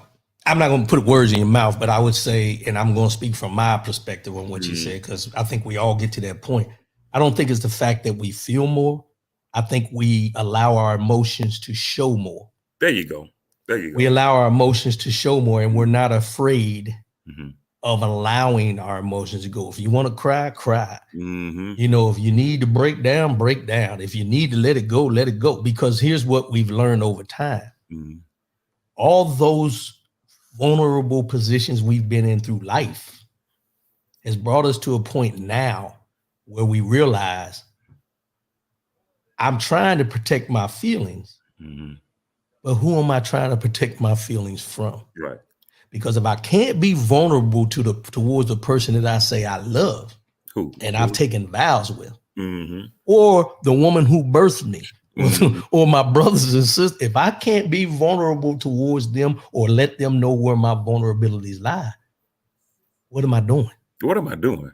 I'm not going to put words in your mouth, but I would say, and I'm going to speak from my perspective on what you said, because I think we all get to that point. I don't think it's the fact that we feel more. I think we allow our emotions to show more. There you go. We allow our emotions to show more, and we're not afraid of allowing our emotions to go. If you want to cry, cry. You know, if you need to break down, break down. If you need to let it go, let it go. Because here's what we've learned over time. All those vulnerable positions we've been in through life has brought us to a point now where we realize I'm trying to protect my feelings, but who am I trying to protect my feelings from? Right. Because if I can't be vulnerable towards the person that I say I love, and I've taken vows with, or the woman who birthed me, or my brothers and sisters, if I can't be vulnerable towards them or let them know where my vulnerabilities lie, what am I doing? What am I doing?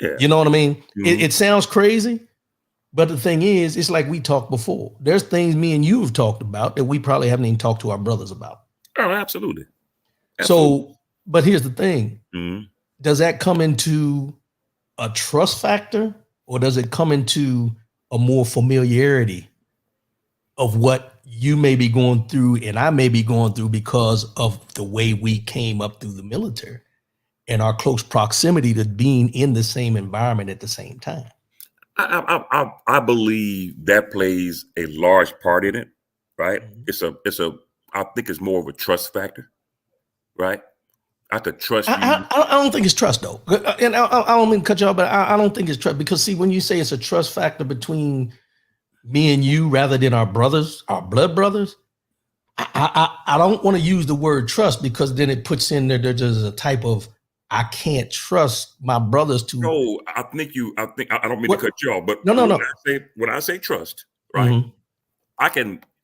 Yeah. You know what I mean? It sounds crazy, but the thing is, it's like we talked before. There's things me and you have talked about that we probably haven't even talked to our brothers about. Oh, absolutely. So, but here's the thing. Does that come into a trust factor, or does it come into a more familiarity of what you may be going through and I may be going through because of the way we came up through the military and our close proximity to being in the same environment at the same time? I believe that plays a large part in it, right? I think it's more of a trust factor, right? I could trust you. I don't think it's trust though, and I don't mean to cut you off, but I don't think it's trust, because see, when you say it's a trust factor between me and you rather than our brothers, our blood brothers, I don't want to use the word trust, because then it puts in there's a type of, I can't trust my brothers to. No, I don't mean to cut you off, but no. When I say trust, right?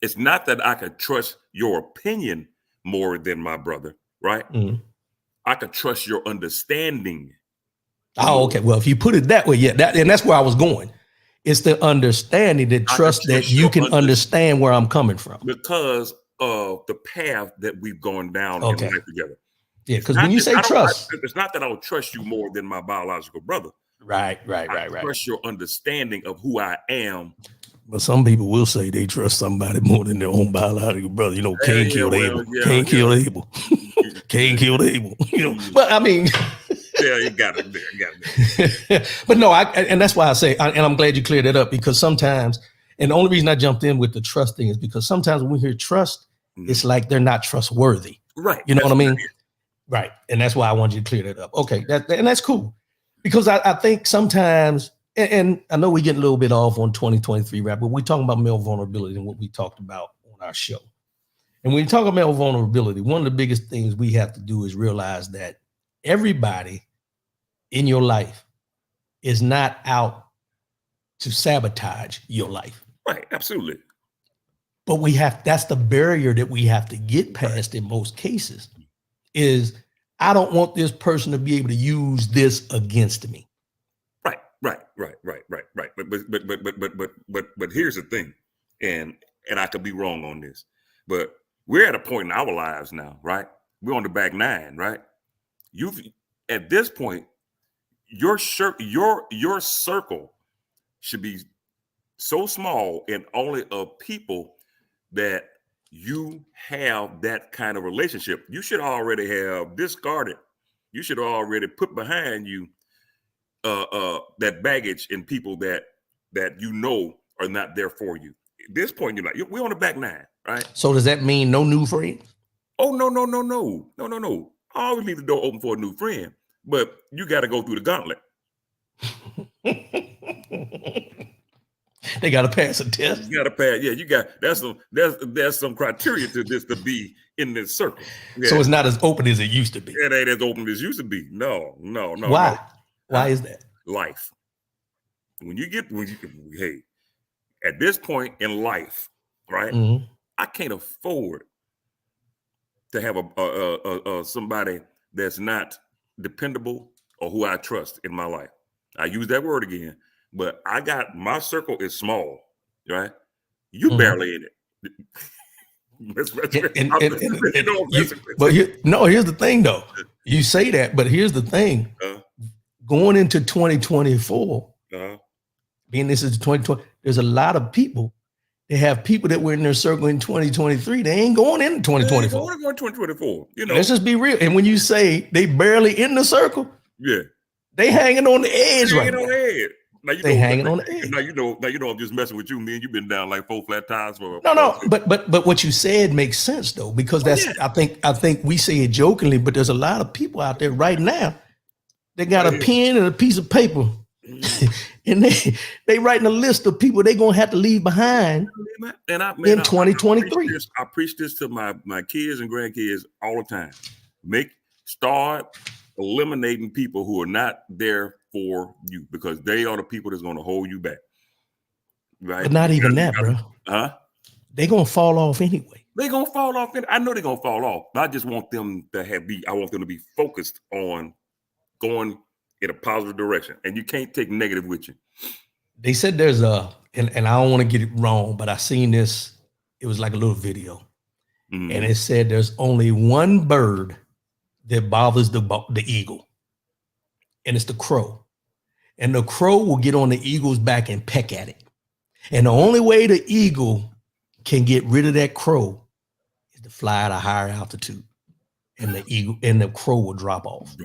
It's not that I could trust your opinion more than my brother, right? I could trust your understanding. Oh, okay. Well, if you put it that way, yeah, and that's where I was going. It's the understanding, the trust that you can understand where I'm coming from, because of the path that we've gone down in life together. Yeah, because when you say trust, it's not that I don't trust you more than my biological brother. Right. I trust your understanding of who I am. But some people will say they trust somebody more than their own biological brother. You know, Cain killed Abel. Cain killed Abel. Cain killed Abel. You know, but I mean, yeah, you got it there. But no, and that's why I say, and I'm glad you cleared it up, because sometimes, and the only reason I jumped in with the trust thing is because sometimes when we hear trust, it's like they're not trustworthy. Right. You know what I mean? Right. And that's why I wanted you to clear that up. Okay. And that's cool. Because I think sometimes, and I know we get a little bit off on 2023 rap, but we're talking about male vulnerability and what we talked about on our show. And when you talk about male vulnerability, one of the biggest things we have to do is realize that everybody in your life is not out to sabotage your life. Right. Absolutely. But that's the barrier that we have to get past in most cases is I don't want this person to be able to use this against me. Right. But here's the thing, and I could be wrong on this, but we're at a point in our lives now, right? We're on the back nine, right? At this point, your circle should be so small and only of people that you have that kind of relationship. You should already have discarded. You should already put behind you that baggage in people that you know are not there for you. At this point, you're like, we're on the back nine, right? So does that mean no new friends? Oh, no. I always leave the door open for a new friend, but you got to go through the gauntlet. They got to pass a test. You got to pass. Yeah, there's some criteria to this to be in this circle. Yeah. So it's not as open as it used to be. It ain't as open as it used to be. No. Why? No. Why is that? Life. Hey, at this point in life, right? Mm-hmm. I can't afford to have a somebody that's not dependable or who I trust in my life. I use that word again, but my circle is small, right? You barely in it. Here's the thing though. You say that, but here's the thing. Going into 2024, being this is 2020, there's a lot of people. They have people that were in their circle in 2023. They ain't going into 2024. They ain't going to 2024. Let's just be real. And when you say they barely in the circle, they hanging on the edge right now. They hanging on the edge. Now you know I'm just messing with you, man. You've been down like 4 flat tires for but what you said makes sense though, because I think we say it jokingly, but there's a lot of people out there right now. They got a pen and a piece of paper, and they writing a list of people they're gonna have to leave behind in 2023. I preach this to my kids and grandkids all the time. Start eliminating people who are not there for you, because they are the people that's gonna hold you back. Right? But not even that, bro. They're gonna fall off anyway. They're gonna fall off. I know they're gonna fall off. But I just want them to I want them to be focused on going in a positive direction, and you can't take negative with you. They said there's and I don't want to get it wrong, but I seen this. It was like a little video, and it said there's only one bird that bothers the eagle, and it's the crow. And the crow will get on the eagle's back and peck at it. And the only way the eagle can get rid of that crow is to fly at a higher altitude. And the crow will drop off.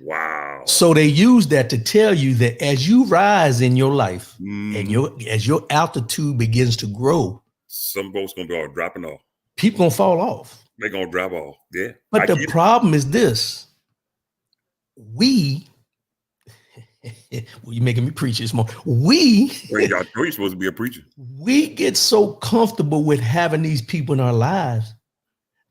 Wow. So they use that to tell you that as you rise in your life and as your altitude begins to grow, some boats gonna be all dropping off. People gonna fall off. They're gonna drop off. Yeah. But the problem is this. Well, you're making me preach this morning. You're supposed to be a preacher. We get so comfortable with having these people in our lives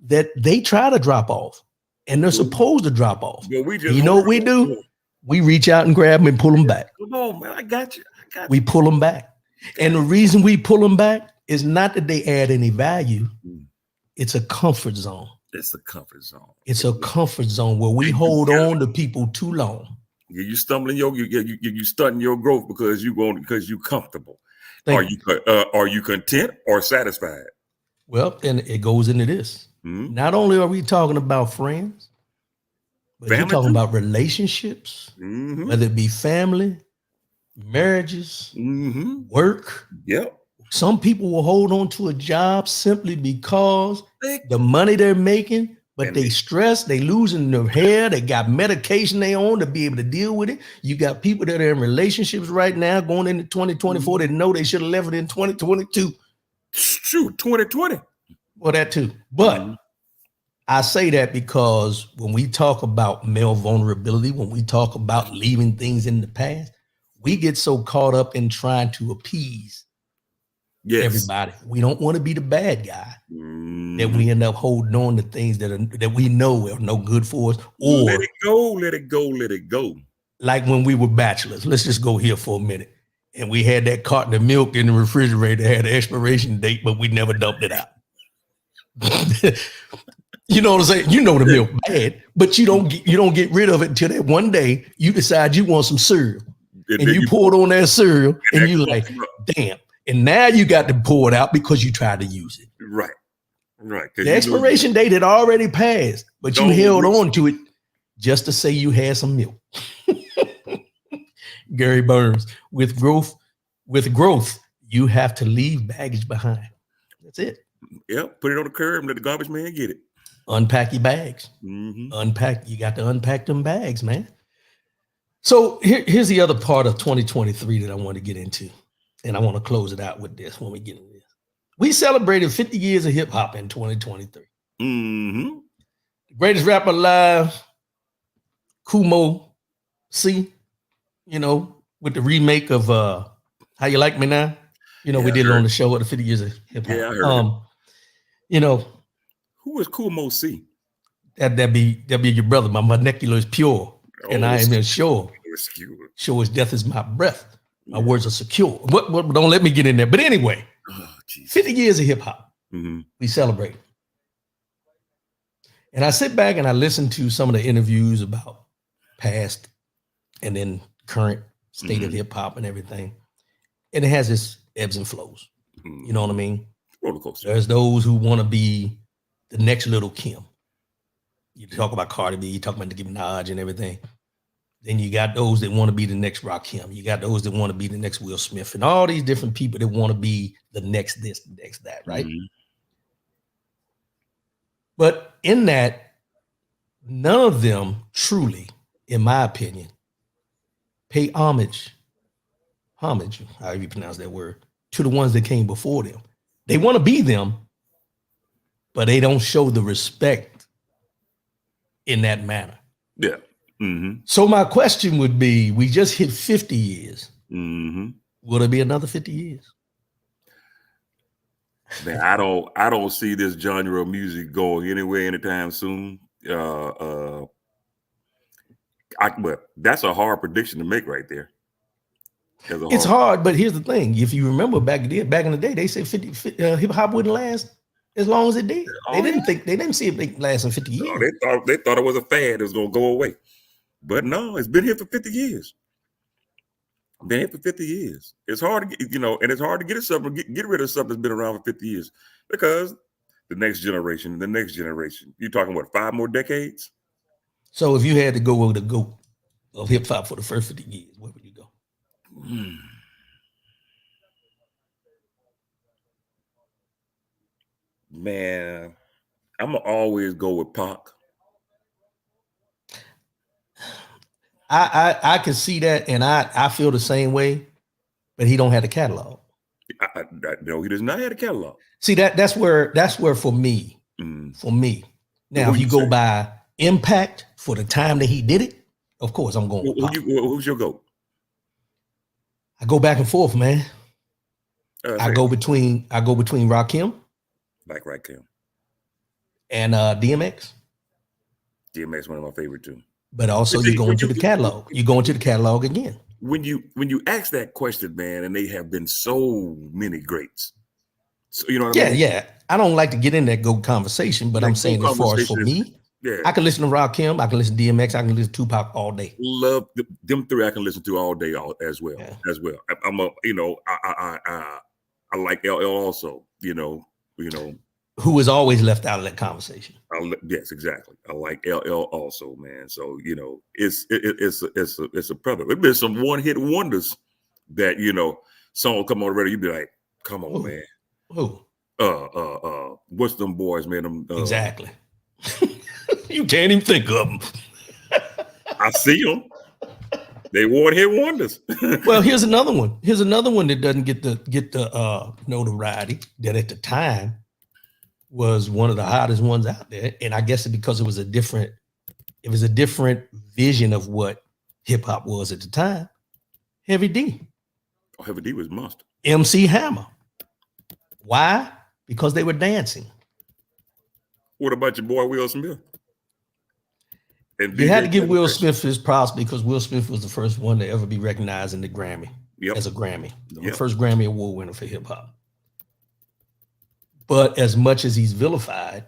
that they try to drop off. And they're supposed to drop off. Well, you know what we do? We reach out and grab them and pull them back. Come on, man. I got you. We pull them back. And the reason we pull them back is not that they add any value. It's a comfort zone. It's a comfort zone. It's a comfort zone where we hold on to people too long. You stumbling you stunting your growth because you're comfortable. Are you content or satisfied? Well, and it goes into this. Not only are we talking about friends, but you're talking about relationships, whether it be family, marriages, work. Yep. Some people will hold on to a job simply because the money they're making, but they stress, they losing their hair, they got medication they on to be able to deal with it. You got people that are in relationships right now going into 2024 that know they should have left it in 2022. True, 2020. Well, that too. But I say that because when we talk about male vulnerability, when we talk about leaving things in the past, we get so caught up in trying to appease everybody. We don't want to be the bad guy that we end up holding on to things that we know are no good for us. Or let it go. Like when we were bachelors. Let's just go here for a minute. and we had that carton of milk in the refrigerator that had an expiration date, but we never dumped it out. You know what I'm saying? You know the milk bad, but you don't get rid of it until that one day you decide you want some cereal, and you pour it on that cereal, and you like, damn. And now you got to pour it out because you tried to use it. Right. The expiration date had already passed, but you held on to it just to say you had some milk. Gary Burns, with growth, you have to leave baggage behind. That's it. Yep. Put it on the curb and let the garbage man get it. Unpack your bags. Mm-hmm. You got to unpack them bags, man. So here's the other part of 2023 that I want to get into. And I want to close it out with this when we get into this. We celebrated 50 years of hip hop in 2023. Mm-hmm. The greatest rapper alive, Kumo C, you know, with the remake of How You Like Me Now. You know, we did it on the show at the 50 years of hip hop. Yeah, I heard it. You know, who is Kumo C? That'd be your brother. My vernacular is pure, and I am sure. Sure as death is my breath. My words are secure. What? Don't let me get in there. But anyway, 50 years of hip hop. Mm-hmm. We celebrate. And I sit back and I listen to some of the interviews about past and then current state of hip hop and everything. And it has its ebbs and flows. You know what I mean? Roller coaster. There's those who want to be the next Little Kim. You talk about Cardi B, you talk about Nicki Minaj and everything. Then you got those that want to be the next Rakim. You got those that want to be the next Will Smith, and all these different people that want to be the next this, the next that, right? Mm-hmm. But in that, none of them truly, in my opinion, pay homage, however you pronounce that word, to the ones that came before them. They want to be them, but they don't show the respect in that manner. Yeah. Mm-hmm. So my question would be, we just hit 50 years. Mm-hmm. Will there be another 50 years? Man, I don't see this genre of music going anywhere anytime soon. But that's a hard prediction to make right there. It's hard, but here's the thing. If you remember back in the day, they said hip hop wouldn't last as long as it did. They didn't see it lasting 50 years. No, they thought it was a fad. It was going to go away. But no, it's been here for 50 years. Been here for 50 years. It's hard to get, and it's hard to get rid of something that's been around for 50 years because the next generation, you're talking what, 5 more decades? So if you had to go with the GOAT of hip hop for the first 50 years, where would you go? Man, I'm gonna always go with Pac. I can see that, and I feel the same way, but he don't have the catalog. No, he does not have a catalog. See, that's where for me, Now, if you go by impact for the time that he did it, of course I'm going with Pac. Who's your GOAT? I go back and forth, man. I go between Rakim. Like Rakim. And DMX. DMX, one of my favorite too. But also you go into the catalog. You go into the catalog again. When you ask that question, man, and they have been so many greats. So you know what I mean? Yeah. I don't like to get in that GOAT conversation, but I'm saying as far as for me, I can listen to Rakim, I can listen to DMX, I can listen to Tupac all day. Love them three. I can listen to all day, as well. I like LL also. Who was always left out of that conversation. Yes, exactly. I like LL also, man. So it's a brother. There's been some one-hit wonders that song will come on the radio. You be like, come on, man. Who? What's them boys, man? Exactly. You can't even think of them. I see them. They one-hit wonders. Well, here's another one. That doesn't get the notoriety that at the time was one of the hottest ones out there. And I guess because it was a different vision of what hip hop was at the time. Heavy D. Oh, Heavy D was monster. MC Hammer. Why? Because they were dancing. What about your boy Will Smith? And you had to give Will Smith his props because Will Smith was the first one to ever be recognized in the Grammy. as a Grammy, the first Grammy Award winner for hip hop. But as much as he's vilified,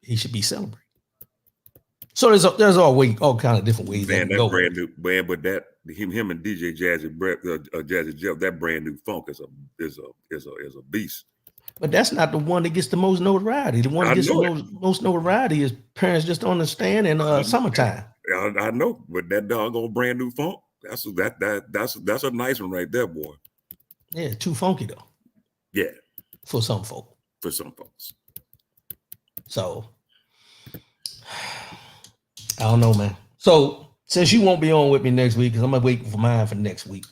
he should be celebrated. So there's all kind of different ways that go. Brand new man, but that him and DJ Jazzy Jeff, that brand new funk is a beast. But that's not the one that gets the most notoriety. The one that gets the most notoriety is Parents Just Don't Understand and Summertime. I know, but that doggone brand new funk, that's a nice one right there, boy. Yeah, too funky though. Yeah, for some folks. So I don't know, man. So since you won't be on with me next week, because I'm waiting for mine for next week.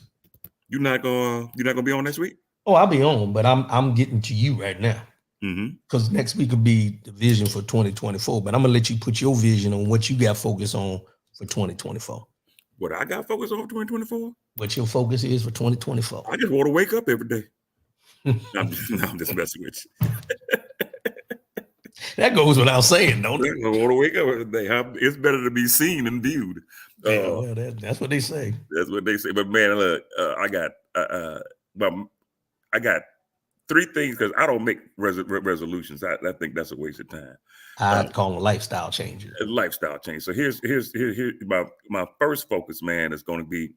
You're not gonna be on next week? Oh, I'll be on, but I'm getting to you right now. Because next week will be the vision for 2024. But I'm gonna let you put your vision on what you got focus on for 2024. What I got focus on for 2024? What your focus is for 2024? I just want to wake up every day. I'm just messing with you. That goes without saying, don't it? I want to wake up every day. It's better to be seen than viewed. That's what they say. That's what they say. But man, look, I got 3 things because I don't make resolutions. I think that's a waste of time. I call them lifestyle changes. Lifestyle change. So here's my first focus, man, is going to be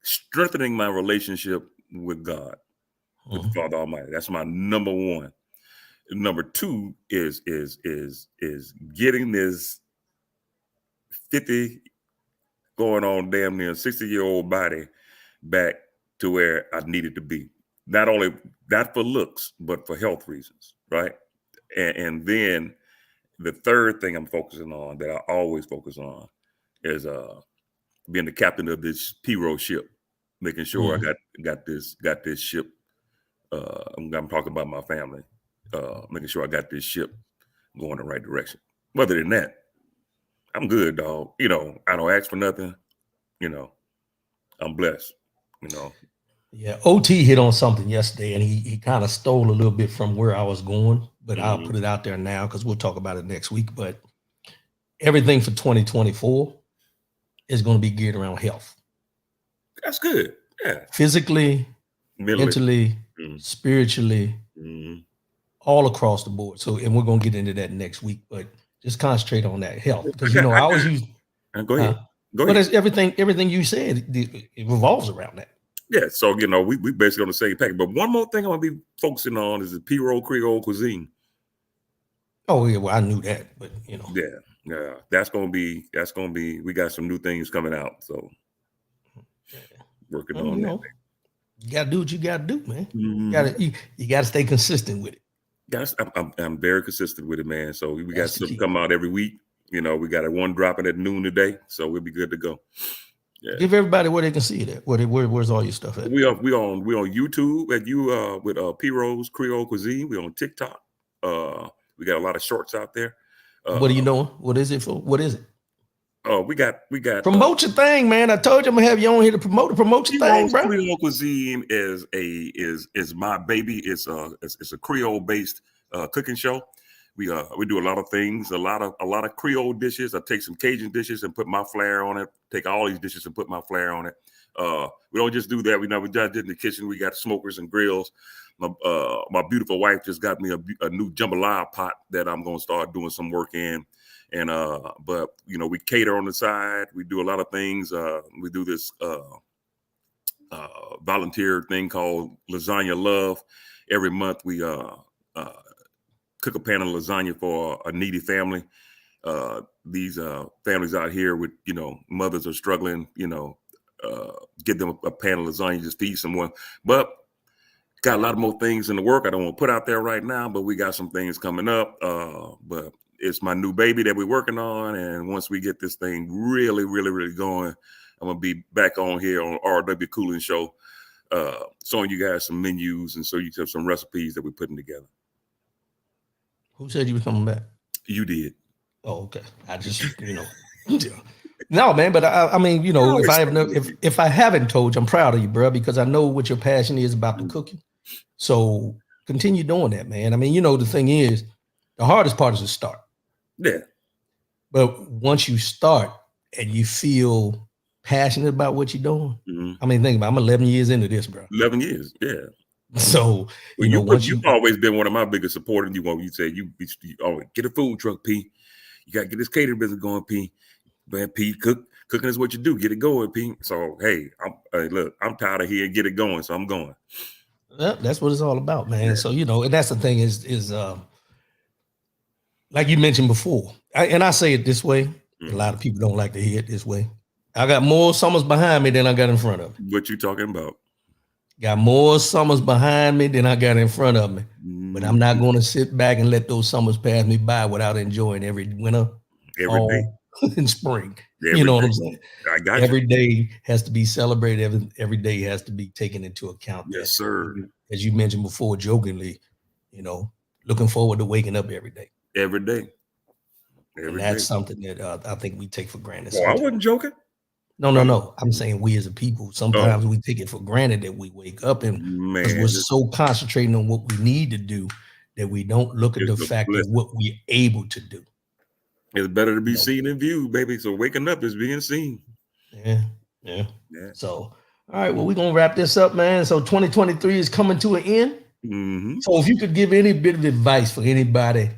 strengthening my relationship with God, with the Father Almighty. That's my number 1. Number 2 is getting this 50 going on damn near 60-year-old body back to where I needed to be. Not only that for looks, but for health reasons, right? And then the third thing I'm focusing on that I always focus on is being the captain of this P-Row ship, making sure I got this ship. I'm talking about my family, making sure I got this ship going in the right direction. Other than that, I'm good, dog. I don't ask for nothing. I'm blessed. Yeah, OT hit on something yesterday, and he kind of stole a little bit from where I was going, but I'll put it out there now because we'll talk about it next week. But everything for 2024 is going to be geared around health. That's good. Yeah. Physically, mentally, spiritually, all across the board. So, and we're going to get into that next week, but just concentrate on that health because I always use. Go ahead. But it's everything you said, it revolves around that. Yeah, so we basically on the same package. But one more thing I'm gonna be focusing on is the P-Roll Creole cuisine. Oh yeah, well I knew that, but Yeah. That's gonna be. We got some new things coming out, so working on that. You gotta do what you gotta do, man. You gotta stay consistent with it. I'm very consistent with it, man. So we got something come out every week. We got one dropping at noon today, so we'll be good to go. Yeah. Give everybody where they can see it at. Where's all your stuff at? We on YouTube at with P-Rose Creole Cuisine. We on TikTok. We got a lot of shorts out there. What are you doing? What is it for? What is it? We got promote your thing, man. I told you I'm gonna have you on here to promote your thing, bro. Creole Cuisine is my baby. It's a Creole based cooking show. We do a lot of things, a lot of Creole dishes. I take some Cajun dishes and put my flair on it. Take all these dishes and put my flair on it. We don't just do that. We just did in the kitchen. We got smokers and grills. My beautiful wife just got me a new jambalaya pot that I'm gonna start doing some work in. And but we cater on the side. We do a lot of things. We do this volunteer thing called Lasagna Love. Every month we cook a pan of lasagna for a needy family. These families out here with, mothers are struggling, get them a pan of lasagna, just feed someone. But got a lot of more things in the work I don't want to put out there right now, but we got some things coming up. But it's my new baby that we're working on. And once we get this thing really, really, really going, I'm going to be back on here on RW Cooling Show, showing you guys some menus and so you have some recipes that we're putting together. Who said you were coming back? You did. Oh, okay. I just, no, man. But I mean, if I haven't told you, I'm proud of you, bro, because I know what your passion is about the cooking. So continue doing that, man. I mean, the thing is, the hardest part is to start. Yeah. But once you start and you feel passionate about what you're doing. Mm-hmm. I mean, think about it, I'm 11 years into this, bro. 11 years, yeah. So, well, you've always been one of my biggest supporters. You say you always get a food truck, P. You got to get this catering business going, P. Man, P, cooking is what you do. Get it going, P. So, hey, I'm tired of here. Get it going. So I'm going. Well, that's what it's all about, man. Yeah. So, and that's the thing is like you mentioned before, and I say it this way. Mm-hmm. A lot of people don't like to hear it this way. I got more summers behind me than I got in front of me. What you talking about? Got more summers behind me than I got in front of me. Mm-hmm. But I'm not going to sit back and let those summers pass me by without enjoying every winter, fall, and spring. You know what I'm saying? I got every day has to be celebrated. Every day has to be taken into account. Yes, sir. As you mentioned before, jokingly, looking forward to waking up every day. Every day. And that's something that I think we take for granted. Well, I wasn't joking. No. I'm saying we as a people, sometimes we take it for granted that we wake up and we're so concentrating on what we need to do that we don't look at the fact of what we're able to do. It's better to be seen than viewed, baby. So waking up is being seen. Yeah. So, all right, well, we're going to wrap this up, man. So 2023 is coming to an end. Mm-hmm. So if you could give any bit of advice for anybody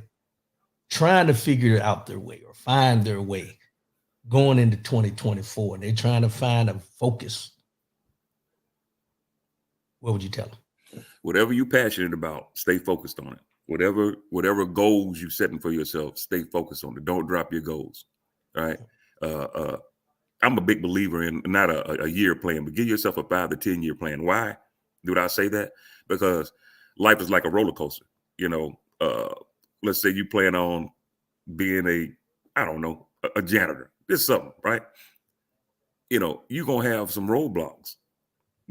trying to figure out their way or find their way going into 2024, and they're trying to find a focus, what would you tell them? Whatever you're passionate about, stay focused on it. Whatever goals you're setting for yourself, stay focused on it. Don't drop your goals. All right. I'm a big believer in not a year plan, but give yourself a 5 to 10 year plan. Why do I say that? Because life is like a roller coaster. Let's say you plan on being a janitor. It's something, right? You're going to have some roadblocks.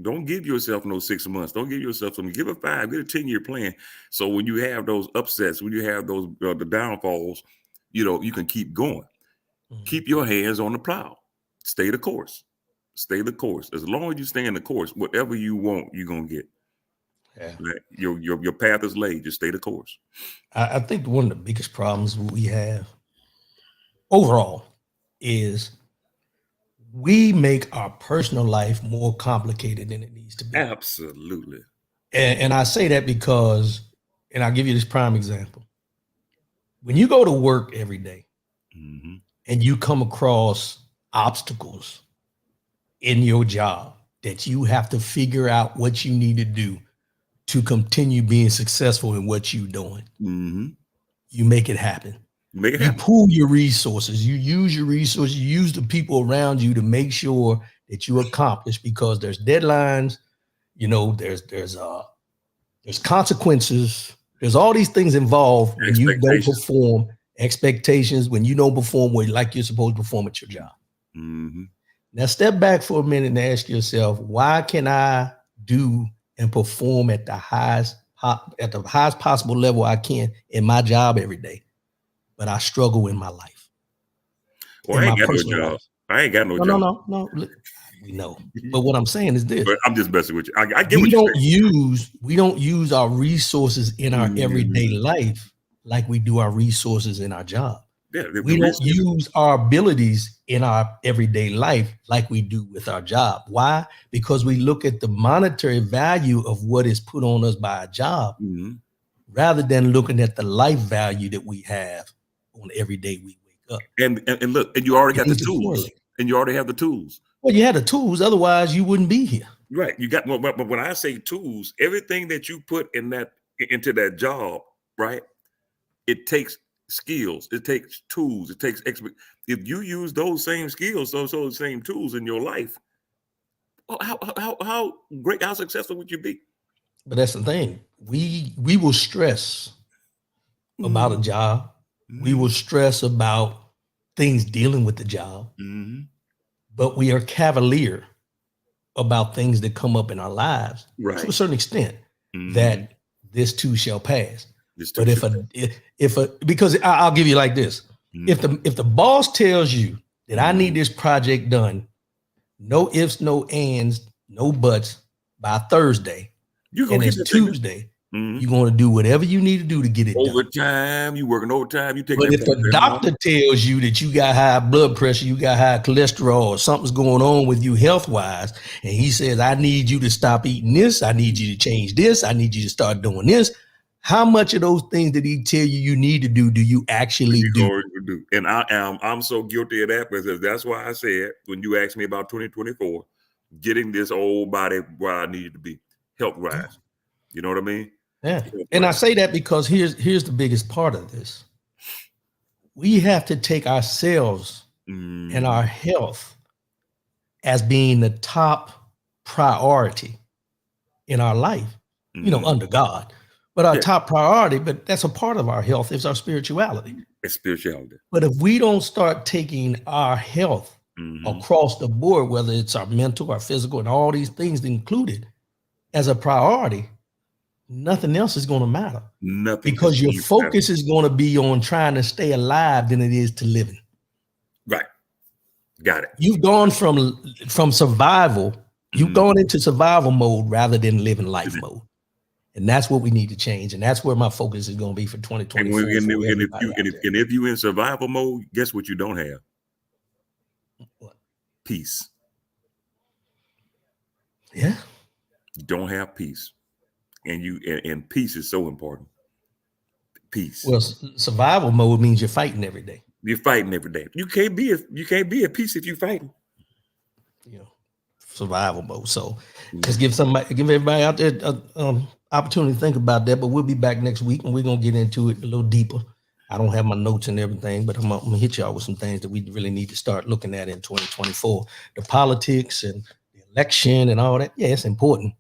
Don't give yourself no 6 months. Don't give yourself something. Give a 5, get a 10-year plan. So when you have those upsets, when you have those the downfalls, you can keep going. Mm-hmm. Keep your hands on the plow. Stay the course. Stay the course. As long as you stay in the course, whatever you want, you're gonna get. Yeah. Your path is laid. Just stay the course. I think one of the biggest problems we have overall is we make our personal life more complicated than it needs to be. Absolutely. And I say that because, and I'll give you this prime example. When you go to work every day, mm-hmm. and you come across obstacles in your job that you have to figure out what you need to do to continue being successful in what you're doing, mm-hmm. you make it happen. You pool your resources, you use your resources, you use the people around you to make sure that you accomplish, because there's deadlines, there's consequences, there's all these things involved when you don't perform, expectations, when you don't perform like you're supposed to perform at your job. Mm-hmm. Now step back for a minute and ask yourself, why can I do and perform at the highest possible level I can in my job every day, but I struggle in my life? Well, I ain't got no job. I ain't got no job. No. We know. But what I'm saying is this. But I'm just messing with you. I get we don't use our resources in our everyday life like we do our resources in our job. Yeah, we don't use our abilities in our everyday life like we do with our job. Why? Because we look at the monetary value of what is put on us by a job, mm-hmm. rather than looking at the life value that we have on every day we wake up. And look, and you already got the tools. And you already have the tools. Well, you had the tools, otherwise you wouldn't be here. Right. You got, but when I say tools, everything that you put into that job, right? It takes skills. It takes tools. It takes if you use those same skills, those same tools in your life, how great, how successful would you be? But that's the thing. We will stress about a job. Mm-hmm. We will stress about things dealing with the job. Mm-hmm. But we are cavalier about things that come up in our lives, right, to a certain extent, mm-hmm. that this too shall pass. But because I'll give you like this, mm-hmm. if the boss tells you that, mm-hmm. I need this project done, no ifs, no ands, no buts, by Thursday, and it's Tuesday, You're going to do whatever you need to do to get it done. Overtime, you working overtime, you taking But if the doctor tells you that you got high blood pressure, you got high cholesterol, or something's going on with you health-wise, and he says, I need you to stop eating this, I need you to change this, I need you to start doing this, how much of those things that he tell you need to do you actually do? And I'm so guilty of that, because that's why I said, when you asked me about 2024, getting this old body where I needed to be health-wise. You know what I mean? Yeah. And I say that because here's the biggest part of this. We have to take ourselves and our health as being the top priority in our life, under God. But our top priority, but that's a part of our health, is our spirituality. It's spirituality. But if we don't start taking our health across the board, whether it's our mental, our physical, and all these things included as a priority, nothing else is going to matter. Nothing. Because your focus is going to be on trying to stay alive than it is to living. Right. Got it. You've gone from survival. You've gone into survival mode rather than living life mode. And that's what we need to change. And that's where my focus is going to be for 2024. And if you're in survival mode, guess what you don't have? What? Peace. Yeah. You don't have peace. And peace is so important. Peace. Well, survival mode means you're fighting every day. You're fighting every day. You can't be at peace if you're fighting. Survival mode. So let's give everybody out there opportunity to think about that. But we'll be back next week and we're gonna get into it a little deeper. I don't have my notes and everything, but I'm gonna hit y'all with some things that we really need to start looking at in 2024. The politics and the election and all that. Yeah, it's important.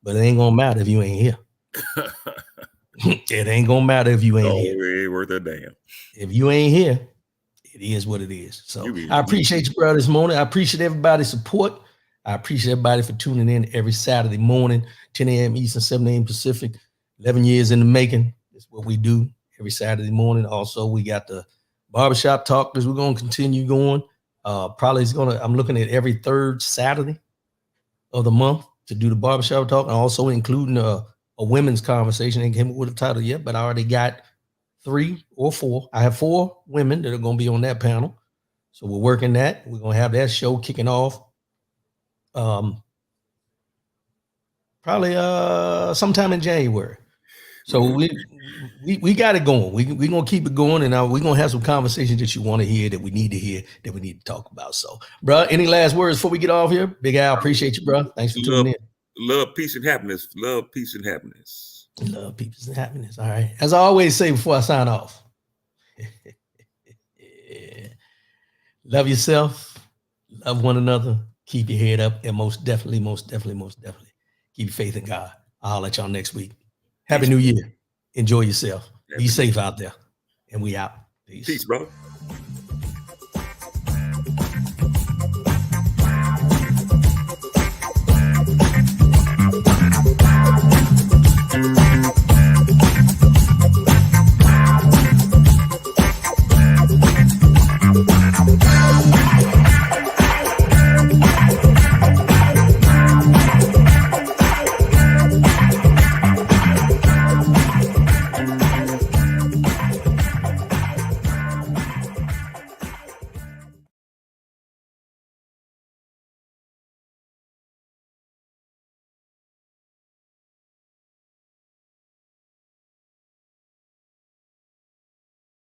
But it ain't gonna matter if you ain't here. It ain't gonna matter if you ain't here. It ain't worth a damn. If you ain't here, it is what it is. So I appreciate you, bro, this morning. I appreciate everybody's support. I appreciate everybody for tuning in every Saturday morning, 10 a.m. Eastern, 7 a.m. Pacific. 11 years in the making. That's what we do every Saturday morning. Also, we got the barbershop talk because we're gonna continue going. I'm looking at every third Saturday of the month to do the barbershop talk, and also including a women's conversation. Ain't came up with a title yet, but I already got 3 or 4. I have 4 women that are going to be on that panel. So we're working that. We're going to have that show kicking off probably sometime in January. So we got it going. We're going to keep it going, and we're going to have some conversations that you want to hear, that we need to hear, that we need to talk about. So, bro, any last words before we get off here? Big Al, appreciate you, bro. Thanks for tuning in. Love, peace, and happiness. Love, peace, and happiness. Love, peace, and happiness. All right. As I always say before I sign off, love yourself, love one another, keep your head up, and most definitely, keep your faith in God. I'll let y'all next week. Happy New Year. Enjoy yourself. Be safe out there. And we out. Peace, brother.